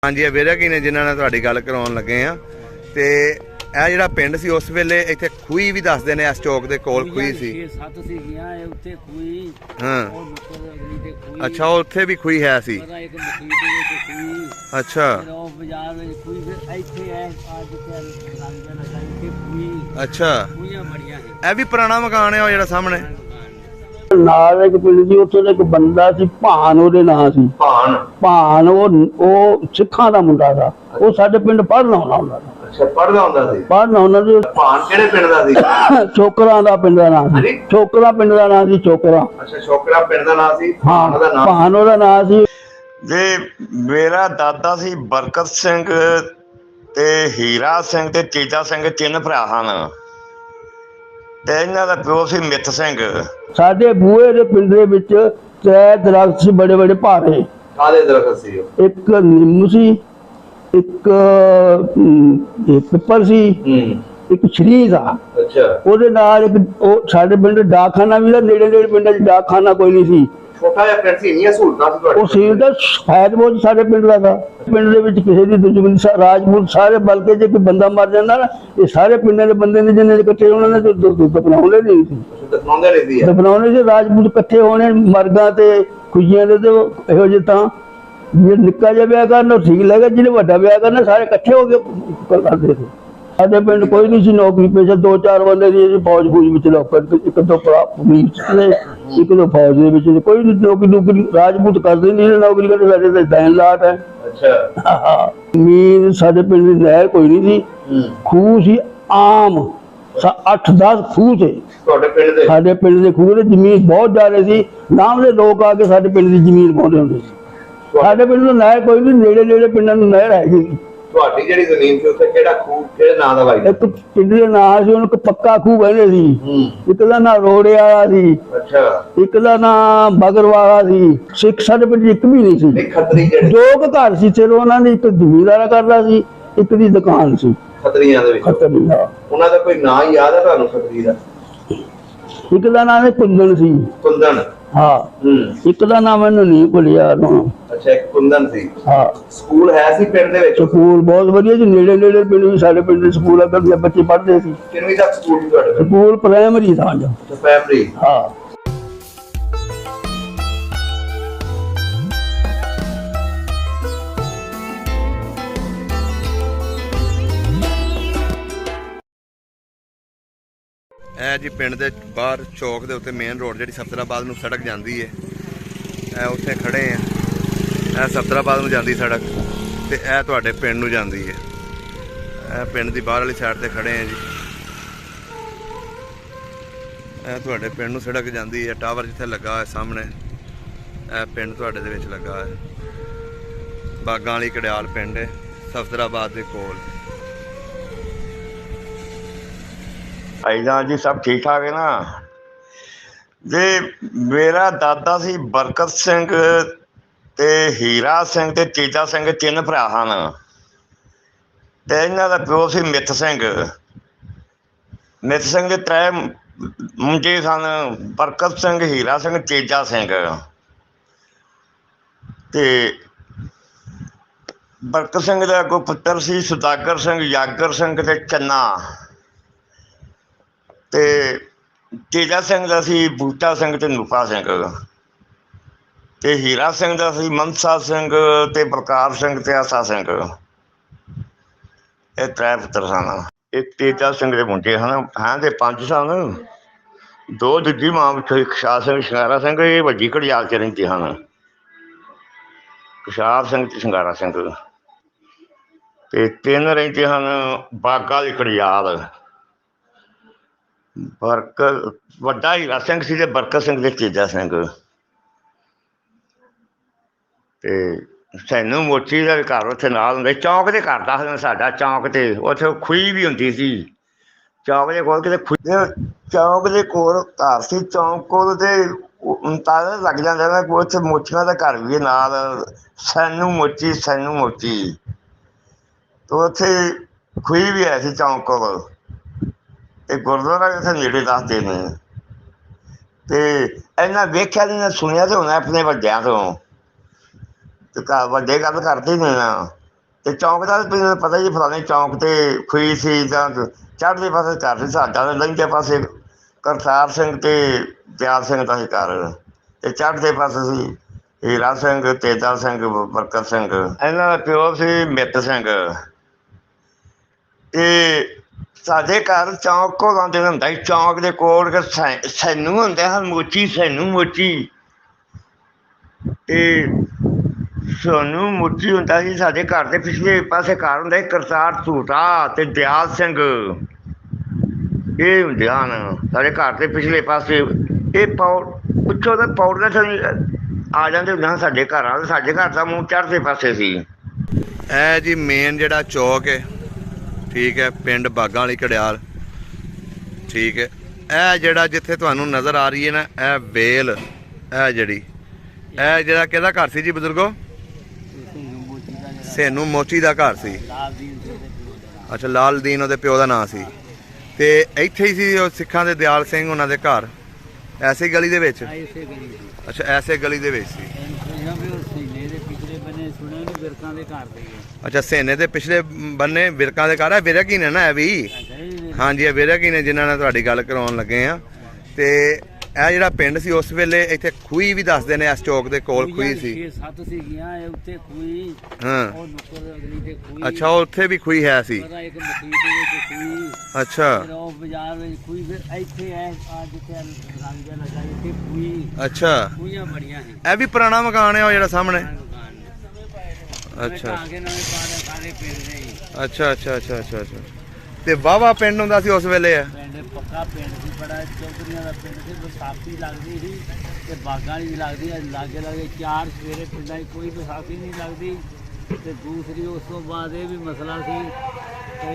हाँ जी, वेरा की ने जिन्होंने तुहाडी गल कराउण लगे आ ते ਇਹ ਜਿਹੜਾ ਪਿੰਡ ਸੀ ਉਸ ਵੇਲੇ ਇੱਥੇ ਖੂਹੀ ਵੀ ਦੱਸਦੇ ਨੇ ਇਸ ਚੌਕ ਦੇ ਕੋਲ ਖੂਹੀ ਸੀ। 6-7 ਸੀਗੀਆਂ ਇਹ ਉੱਥੇ ਖੂਹੀ। ਹਾਂ ਉਹ ਮੁੱਕਰ ਅਗਲੀ ਤੇ ਖੂਹੀ। ਅੱਛਾ, ਉੱਥੇ ਵੀ ਖੂਹੀ ਹੈ ਸੀ। ਪਤਾ ਇੱਕ ਮਖੀਰ ਦੇ ਵਿੱਚ ਖੂਹੀ। ਅੱਛਾ, ਫਿਰ ਉਹ ਬਾਜ਼ਾਰ ਵਿੱਚ ਖੂਹੀ, ਫਿਰ ਇੱਥੇ ਹੈ ਆ ਜਿੱਥੇ ਲੱਗ ਜਾਣਾ ਇੱਥੇ ਖੂਹੀ। ਅੱਛਾ, ਖੂਹੀਆਂ ਬੜੀਆਂ ਸੀ। ਇਹ ਵੀ ਪੁਰਾਣਾ ਮਕਾਨ ਹੈ ਉਹ ਜਿਹੜਾ ਸਾਹਮਣੇ ਨਾਲ ਇੱਕ ਪਿੰਡ ਸੀ, ਉੱਥੇ ਇੱਕ ਬੰਦਾ ਸੀ ਭਾਨ, ਉਹਦੇ ਨਾਂ ਸੀ ਭਾਨ। ਉਹ ਸਿੱਖਾਂ ਦਾ ਮੁੰਡਾ ਸੀ। ਉਹ ਸਾਡੇ ਪਿੰਡ ਪੜ੍ਹਨ ਆਉਂਦਾ ਹੁੰਦਾ ਸੀ। ਅੱਛਾ, ਪੜ੍ਹਦਾ ਹੁੰਦਾ ਸੀ। ਪੜ੍ਹਨ ਆਉਂਦਾ ਸੀ। ਭਾਨ ਕਿਹੜੇ ਪਿੰਡ ਦਾ ਸੀ? ਚੋਕਰਾਂ ਦਾ ਪਿੰਡ ਦਾ ਨਾਂ ਸੀ। ਚੋਕਰਾ ਪਿੰਡ ਦਾ ਨਾਂ ਸੀ। ਚੋਕਰਾ। ਅੱਛਾ, ਚੋਕਰਾ ਪਿੰਡ ਦਾ ਨਾਂ ਸੀ। ਹਾਂ, ਭਾਨ ਉਹਦਾ ਨਾਂ ਸੀ। ਜੇ ਮੇਰਾ ਦਾਦਾ ਸੀ ਬਰਕਤ ਸਿੰਘ ਤੇ ਹੀਰਾ ਸਿੰਘ ਤੇ ਤੇਜਾ ਸਿੰਘ, ਤਿੰਨ ਭਰਾ ਹਨ ਤੇ ਇਹਨਾਂ ਦਾ ਪਿਓ ਸੀ ਮਿੱਥ ਸਿੰਘ। ਸਾਡੇ ਬੂਹੇ ਦੇ ਪਿੰਡ ਦੇ ਵਿੱਚ 3 ਦਰਖਤ ਸੀ, ਬੜੇ ਬੜੇ ਭਾਰੇ। ਕਾਹਦੇ ਦਰਖਤ ਸੀ ਉਹ? ਇੱਕ ਨਿੰਮ ਸੀ, ਇੱਕ ਪਿੱਪਲ ਸੀ, ਇੱਕ ਸ਼ਰੀਰ ਆ। ਅੱਛਾ, ਉਹਦੇ ਨਾਲ ਇੱਕ ਉਹ ਸਾਡੇ ਪਿੰਡ ਡਾਕਖਾਨਾ ਵੀ ਦਾ, ਨੇੜੇ ਨੇੜੇ ਪਿੰਡਾਂ 'ਚ ਡਾਕਖਾਨਾ ਕੋਈ ਨਹੀਂ ਸੀ। ਛੋਟਾ ਜਿਹਾ ਪਿੰਡ ਸੀ, ਇੰਨੀਆਂ ਸਹੂਲਤਾਂ ਸੀ ਤੁਹਾਡੇ? ਉਹ ਸੀ ਦਾ ਫਾਇਦ ਬਹੁਤ ਸਾਡੇ ਪਿੰਡ ਦਾ ਤਾ। ਪਿੰਡ ਦੇ ਵਿੱਚ ਕਿਸੇ ਦੀ ਦੁਸ਼ਮਣੀ, ਰਾਜਪੂਤ ਸਾਰੇ, ਬਲਕਿ ਜੇ ਕੋਈ ਬੰਦਾ ਮਰ ਜਾਂਦਾ ਨਾ, ਇਹ ਸਾਰੇ ਪਿੰਡਾਂ ਦੇ ਬੰਦੇ ਨੇ ਜਿੰਨੇ ਇਕੱਠੇ ਉਹਨਾਂ ਨੇ ਦਫਨਾਉਂਦੇ ਨਹੀਂ ਸੀ। ਦਫਨਾਉਂਦੇ ਨਹੀਂ ਸੀ। ਦਫਨਾਉਂਦੇ ਸੀ ਰਾਜਪੂਤ ਇਕੱਠੇ ਹੋਣੇ ਮਰਗਾਂ ਤੇ ਖੁਸ਼ੀਆਂ ਦੇ। ਤੇ ਇਹੋ ਜਿਹੇ ਤਾਂ ਜੇ ਨਿੱਕਾ ਜਿਹਾ ਵਿਆਹ ਕਰਨਾ ਠੀਕ ਲੱਗਿਆ, ਜਿਹਨੇ ਵੱਡਾ ਵਿਆਹ ਕਰਨਾ ਸਾਰੇ ਇਕੱਠੇ ਹੋ ਕੇ ਕਰਦੇ ਸੀ। ਸਾਡੇ ਪਿੰਡ ਕੋਈ ਨਹੀਂ ਸੀ ਨੌਕਰੀ ਪੇਸ਼ਾ, 2-4 ਬੰਦੇ ਦੀ ਫੌਜ ਵਿੱਚ ਲੋਕਾਂ, ਇੱਕ ਦੋ ਪੁਲਿਸ ਦੇ, ਇੱਕ ਦੋ ਫੌਜ ਦੇ ਵਿੱਚ। ਕੋਈ ਨੌਕਰੀ ਰਾਜਪੂਤ ਕਰਦੇ ਨਹੀਂ ਨੌਕਰੀ ਕਰਦੇ, ਸਾਡੇ ਤਾਂ ਬੈਨ ਲਾਟ ਹੈ। ਅੱਛਾ, ਜ਼ਮੀਨ ਸਾਡੇ ਪਿੰਡ ਦੀ ਨਹਿਰ ਕੋਈ ਨਹੀਂ ਸੀ। ਖੂਹ ਸੀ ਆਮ, 8-10 ਖੂਹ ਸੀ ਤੁਹਾਡੇ ਪਿੰਡ ਦੇ? ਸਾਡੇ ਪਿੰਡ ਦੇ ਖੂਹ ਦੇ ਜ਼ਮੀਨ ਬਹੁਤ ਜ਼ਿਆਦਾ ਸੀ। ਨਾਮ ਦੇ ਲੋਕ ਆ ਕੇ ਸਾਡੇ ਪਿੰਡ ਦੀ ਜ਼ਮੀਨ ਪਾਉਂਦੇ ਹੁੰਦੇ ਸੀ। ਸਾਡੇ ਪਿੰਡ ਨੂੰ ਨਹਿਰ ਕੋਈ ਨਹੀਂ, ਨੇੜੇ ਨੇੜੇ ਪਿੰਡਾਂ ਨੂੰ ਨਹਿਰ ਹੈਗੀ। ਤੁਹਾਡੀ ਜਿਹੜੀ ਜ਼ਮੀਨ ਸੀ ਉੱਥੇ ਕਿਹੜਾ ਖੂਹ, ਕਿਹੜੇ ਨਾਂ ਦਾ ਵਾਈ? ਇੱਕ ਪਿੰਡ ਦੇ ਨਾਂ ਸੀ, ਉਹਨੂੰ ਪੱਕਾ ਖੂਹ ਕਹਿੰਦੇ ਸੀ। ਇੱਕ ਦਾ ਨਾਂ ਰੋੜੇ ਵਾਲਾ ਸੀ। ਅੱਛਾ, ਇੱਕ ਦਾ ਨਾਂ ਬਗਰ ਵਾਲਾ ਸੀ। ਸਿੱਖ ਸਾਡੇ ਪਿੰਡ ਇੱਕ ਵੀ ਨਹੀਂ ਸੀ। ਖੱਤਰੀ ਜਿਹੜੇ 2 ਘਰ ਸੀ ਸਿਰ ਉਹਨਾਂ ਦੀ, ਇੱਕ ਜ਼ਮੀਂਦਾਰਾ ਕਰਦਾ ਸੀ, ਇੱਕ ਦੀ ਦੁਕਾਨ ਸੀ। ਖੱਤਰੀਆਂ ਦੇ ਵਿੱਚ ਖੱਤਰੀ ਦਾ ਉਹਨਾਂ ਦਾ ਕੋਈ ਨਾਂ ਯਾਦ ਹੈ ਤੁਹਾਨੂੰ? ਖੱਤਰੀ ਦਾ ਇੱਕ ਦਾ ਨਾਮ ਕੁੰਦਨ ਸੀ। ਕੁੰਦਨ? ਹਾਂ। ਇੱਕ ਦਾ ਨਾਮ ਮੈਨੂੰ ਨਹੀਂ ਭੁੱਲਿਆ। ਅੱਛਾ, ਇੱਕ ਕੁੰਦਨ ਸੀ। ਹਾਂ। ਸਕੂਲ ਹੈ ਸੀ ਪਿੰਡ ਦੇ ਵਿੱਚ? ਸਕੂਲ ਬਹੁਤ ਵਧੀਆ ਸੀ, ਨੇੜੇ ਨੇੜੇ ਪਿੰਡ ਵੀ ਸਾਡੇ ਪਿੰਡ ਦੇ ਸਕੂਲ ਆ, ਬੱਚੇ ਪੜ੍ਹਦੇ ਸੀ। ਕਿੰਨਵੀਂ ਤੱਕ ਸਕੂਲ ਸੀ ਤੁਹਾਡੇ ਪਿੰਡ? ਸਕੂਲ ਪ੍ਰਾਇਮਰੀ था जो। ਪ੍ਰਾਇਮਰੀ? हाँ। ਇਹ ਜੀ ਪਿੰਡ ਦੇ ਬਾਹਰ ਚੌਕ ਦੇ ਉੱਤੇ ਮੇਨ ਰੋਡ ਜਿਹੜੀ ਸਫਤਰਾਬਾਦ ਨੂੰ ਸੜਕ ਜਾਂਦੀ ਹੈ, ਇਹ ਉੱਥੇ ਖੜੇ ਆ। ਇਹ ਸਫਤਰਾਬਾਦ ਨੂੰ ਜਾਂਦੀ ਸੜਕ ਤੇ ਇਹ ਤੁਹਾਡੇ ਪਿੰਡ ਨੂੰ ਜਾਂਦੀ ਹੈ। ਇਹ ਪਿੰਡ ਦੀ ਬਾਹਰ ਵਾਲੀ ਸਾਈਡ ਤੇ ਖੜੇ ਆ ਜੀ। ਇਹ ਤੁਹਾਡੇ ਪਿੰਡ ਨੂੰ ਸੜਕ ਜਾਂਦੀ ਹੈ। ਟਾਵਰ ਜਿੱਥੇ ਲੱਗਾ ਹੈ ਸਾਹਮਣੇ, ਇਹ ਪਿੰਡ ਤੁਹਾਡੇ ਦੇ ਵਿੱਚ ਲੱਗਾ ਹੈ। ਬਾਗਾਂ ਵਾਲੀ ਕੜਿਆਲ ਪਿੰਡ ਹੈ ਸਫਤਰਾਬਾਦ ਦੇ ਕੋਲ। ਭਾਈਜਾਨ ਜੀ ਸਭ ਠੀਕ ਠਾਕ ਹੈ ਨਾ? ਜੇ ਮੇਰਾ ਦਾਦਾ ਸੀ ਬਰਕਤ ਸਿੰਘ ਤੇ ਹੀਰਾ ਸਿੰਘ ਤੇ ਤੇਜਾ ਸਿੰਘ, ਤਿੰਨ ਭਰਾ ਹਨ ਤੇ ਇਹਨਾਂ ਦਾ ਪਿਓ ਸੀ ਮਿੱਥ ਸਿੰਘ। ਮਿੱਥ ਸਿੰਘ ਦੇ 3 ਮੁੰਡੇ ਸਨ, ਬਰਕਤ ਸਿੰਘ, ਹੀਰਾ ਸਿੰਘ, ਤੇਜਾ ਸਿੰਘ। ਤੇ ਬਰਕਤ ਸਿੰਘ ਦਾ ਅੱਗੋਂ ਪੁੱਤਰ ਸੀ ਸੁਦਾਗਰ ਸਿੰਘ, ਯਾਗਰ ਸਿੰਘ ਤੇ ਚੰਨਾ। ਤੇ ਤੇਜਾ ਸਿੰਘ ਦਾ ਸੀ ਬੂਟਾ ਸਿੰਘ ਤੇ ਨੂਪਾ ਸਿੰਘ। ਤੇ ਹੀਰਾ ਸਿੰਘ ਦਾ ਸੀ ਮਨਸਾ ਸਿੰਘ ਤੇ ਬਲਕਾਰ ਸਿੰਘ ਤੇ ਆਸਾ ਸਿੰਘ। ਇਹ 3 ਪੁੱਤਰ ਸਨ। ਇਹ ਤੇਜਾ ਸਿੰਘ ਦੇ ਮੁੰਡੇ ਹਨ, ਹਾਂ ਤੇ 5 ਸਨ। 2 ਦੂਜੀ ਮਾਂ ਵਿੱਚੋਂ, ਇੱਕ ਕਸ਼ਾਪ ਸਿੰਘ, ਸ਼ਿੰਗਾਰਾ ਸਿੰਘ। ਇਹ ਵੱਡੀ ਘੜਿਆਲ 'ਚ ਰਹਿੰਦੇ ਹਨ, ਕਸ਼ਾਪ ਸਿੰਘ ਤੇ ਸ਼ਿੰਗਾਰਾ ਸਿੰਘ। ਤੇ 3 ਰਹਿੰਦੇ ਹਨ ਬਾਗਾ ਵਾਲੀ ਘੜਿਆਲ। ਬਰਕਤ ਵੱਡਾ ਹੀਰਾ ਸਿੰਘ ਸੀ ਤੇ ਬਰਕਤ ਸਿੰਘ ਤੇ ਤੇਜਾ ਸਿੰਘ। ਤੇ ਸੈਨੂੰ ਮੋਚੀ ਦਾ ਘਰ ਉੱਥੇ ਨਾਲ ਹੁੰਦਾ, ਚੌਂਕ ਦੇ ਘਰ ਦੱਸਦੇ ਸਾਡਾ ਚੌਂਕ ਤੇ। ਉੱਥੇ ਖੂਹੀ ਵੀ ਹੁੰਦੀ ਸੀ ਚੌਂਕ ਦੇ ਕੋਲ। ਕਿਤੇ ਚੌਂਕ ਦੇ ਕੋਲ ਘਰ ਸੀ, ਚੌਂਕ ਕੋਲ ਤੇ ਤਾਲੇ ਲੱਗ ਜਾਂਦਾ ਨਾ। ਉੱਥੇ ਮੋਚੀਆਂ ਦਾ ਘਰ ਵੀ ਨਾਲ, ਸੈਨੂੰ ਮੋਚੀ। ਤੇ ਉੱਥੇ ਖੂਹੀ ਵੀ ਹੈ ਸੀ ਚੌਂਕ ਕੋਲ। ਤੇ ਗੁਰਦੁਆਰਾ ਵੀ ਉੱਥੇ ਨੇੜੇ ਦੱਸਦੇ ਨੇ। ਤੇ ਇਹਨਾਂ ਵੇਖਿਆ ਨਹੀਂ, ਸੁਣਿਆ ਤੇ ਹੋਣਾ ਆਪਣੇ ਵੱਡਿਆਂ ਤੋਂ। ਤੇ ਵੱਡੇ ਗੱਲ ਕਰਦੇ ਨੇ ਨਾ। ਤੇ ਚੌਂਕ ਦਾ ਤੁਹਾਨੂੰ ਪਤਾ ਹੀ ਫਲਾਣੇ ਚੌਂਕ ਤੇ ਖੂਹੀ ਸੀ ਜਾਂ ਚੜ੍ਹਦੇ ਪਾਸੇ ਘਰ ਸੀ ਸਾਡਾ, ਲਹਿੰਦੇ ਪਾਸੇ ਕਰਤਾਰ ਸਿੰਘ ਤੇ ਦਿਆਲ ਸਿੰਘ ਦਾ ਸੀ ਘਰ, ਤੇ ਚੜ੍ਹਦੇ ਪਾਸੇ ਸੀ ਹੀਰਾ ਸਿੰਘ, ਤੇਜਾ ਸਿੰਘ, ਬਰਕਤ ਸਿੰਘ। ਇਹਨਾਂ ਦਾ ਪਿਓ ਸੀ ਮਿੱਤ ਸਿੰਘ। ਤੇ ਸਾਡੇ ਘਰ ਚੌਂਕ ਕੋਲ ਆਉਂਦੇ ਹੁੰਦਾ ਸੀ, ਚੌਂਕ ਦੇ ਕੋਲ ਸੈਨੂ ਹੁੰਦੇ ਹਨ, ਮੋਚੀ, ਸੈਨੂ ਮੋਚੀ। ਤੇ ਸੋਨੂੰ ਮੋਚੀ ਹੁੰਦਾ ਸੀ ਸਾਡੇ ਘਰ ਦੇ ਪਿਛਲੇ ਪਾਸੇ ਘਰ ਹੁੰਦਾ ਸੀ ਕਰਤਾਰ ਝੂਟਾ ਤੇ ਦਿਆਲ ਸਿੰਘ, ਇਹ ਹੁੰਦੇ ਹਨ ਸਾਡੇ ਘਰ ਦੇ ਪਿਛਲੇ ਪਾਸੇ। ਇਹ ਪਿੱਛੋਂ ਤਾਂ ਪੌੜੀਆਂ ਤੋਂ ਆ ਜਾਂਦੇ ਹੁੰਦੇ ਹਨ ਸਾਡੇ ਘਰਾਂ ਦੇ, ਸਾਡੇ ਘਰ ਦਾ ਮੂੰਹ ਚੜ੍ਹਦੇ ਪਾਸੇ ਸੀ। ਇਹ ਜੀ ਮੇਨ ਜਿਹੜਾ ਚੌਕ ਹੈ, ਠੀਕ ਹੈ, ਪਿੰਡ ਬਾਗਾਂ ਵਾਲੀ ਘੜਿਆਲ, ਠੀਕ ਹੈ। ਇਹ ਜਿਹੜਾ ਜਿੱਥੇ ਤੁਹਾਨੂੰ ਨਜ਼ਰ ਆ ਰਹੀ ਹੈ ਨਾ, ਇਹ ਵੇਲ, ਇਹ ਜਿਹੜਾ ਕਿਹਦਾ ਘਰ ਸੀ ਜੀ ਬਜ਼ੁਰਗੋ? ਸੈਨੂ ਮੋਚੀ ਦਾ ਘਰ ਸੀ। ਅੱਛਾ, ਲਾਲਦੀਨ ਉਹਦੇ ਪਿਓ ਦਾ ਨਾਂ ਸੀ। ਤੇ ਇੱਥੇ ਹੀ ਸੀ ਉਹ ਸਿੱਖਾਂ ਦੇ ਦਿਆਲ ਸਿੰਘ ਉਹਨਾਂ ਦੇ ਘਰ, ਐਸੇ ਗਲੀ ਦੇ ਵਿੱਚ? ਅੱਛਾ, ਐਸੇ ਗਲੀ ਦੇ ਵਿੱਚ ਸੀ। ਅੱਛਾ, ਸੈਨੇ ਦੇ ਪਿਛਲੇ ਬੰਨੇ ਵਿਰਕਾਂ ਦੇ ਘਰ ਹੈ। ਵਿਰਕ ਹੀ ਨੇ ਨਾ ਇਹ ਵੀ? ਹਾਂਜੀ, ਇਹ ਵਿਰਕ ਹੀ ਨੇ ਜਿਨ੍ਹਾਂ ਨਾਲ ਤੁਹਾਡੀ ਗੱਲ ਕਰਾਉਣ ਲੱਗੇ ਆ। ਤੇ ਇਹ ਜਿਹੜਾ ਪਿੰਡ ਸੀ ਉਸ ਵੇਲੇ ਇੱਥੇ ਖੂਹੀ ਵੀ ਦੱਸਦੇ ਨੇ, ਇਸ ਚੌਕ ਦੇ ਕੋਲ ਖੂਹੀ ਸੀ। 6-7 ਸੀਗੀਆਂ ਉੱਥੇ ਖੂਹੀ। ਹਾਂ, ਉਹ ਨੁੱਕਰ ਅਗਲੀ ਤੇ ਖੂਹੀ। ਅੱਛਾ, ਉੱਥੇ ਵੀ ਖੂਹੀ ਹੈ ਸੀ। ਇੱਕ ਮਸੀਤ ਦੇ ਵਿੱਚ ਖੂਹੀ। ਅੱਛਾ, ਫਿਰ ਉਹ ਬਾਜ਼ਾਰ ਵਿੱਚ ਖੂਹੀ। ਫਿਰ ਇੱਥੇ ਆ ਜਿੱਥੇ ਰੰਗ ਜਿਹਾ ਲੱਗਾ ਇੱਥੇ ਖੂਹੀ। ਅੱਛਾ, ਖੂਹੀਆਂ ਬੜੀਆਂ ਸੀ। ਇਹ ਵੀ ਪੁਰਾਣਾ ਮਕਾਨ ਹੈ ਉਹ ਜਿਹੜਾ ਸਾਹਮਣੇ? ਅੱਛਾ, ਅੱਛਾ, ਅੱਛਾ, ਅੱਛਾ, ਅੱਛਾ, ਅੱਛਾ। ਤੇ ਵਾਹਵਾ ਪਿੰਡ ਹੁੰਦਾ ਸੀ ਉਸ ਵੇਲੇ? ਪਿੰਡ ਪੱਕਾ ਪਿੰਡ ਸੀ, ਬੜਾ ਚੌਧਰੀਆਂ ਦਾ ਪਿੰਡ ਸੀ। ਵਿਸਾਖੀ ਲੱਗਦੀ ਸੀ ਤੇ ਬਾਗਾਂ ਵਾਲੀ ਵੀ ਲੱਗਦੀ। ਲਾਗੇ ਲਾਗੇ 4 ਸਵੇਰੇ ਪਿੰਡਾਂ 'ਚ ਕੋਈ ਵਿਸਾਖੀ ਨਹੀਂ ਲੱਗਦੀ। ਤੇ ਦੂਸਰੀ ਉਸ ਤੋਂ ਬਾਅਦ ਇਹ ਵੀ ਮਸਲਾ ਸੀ ਤੇ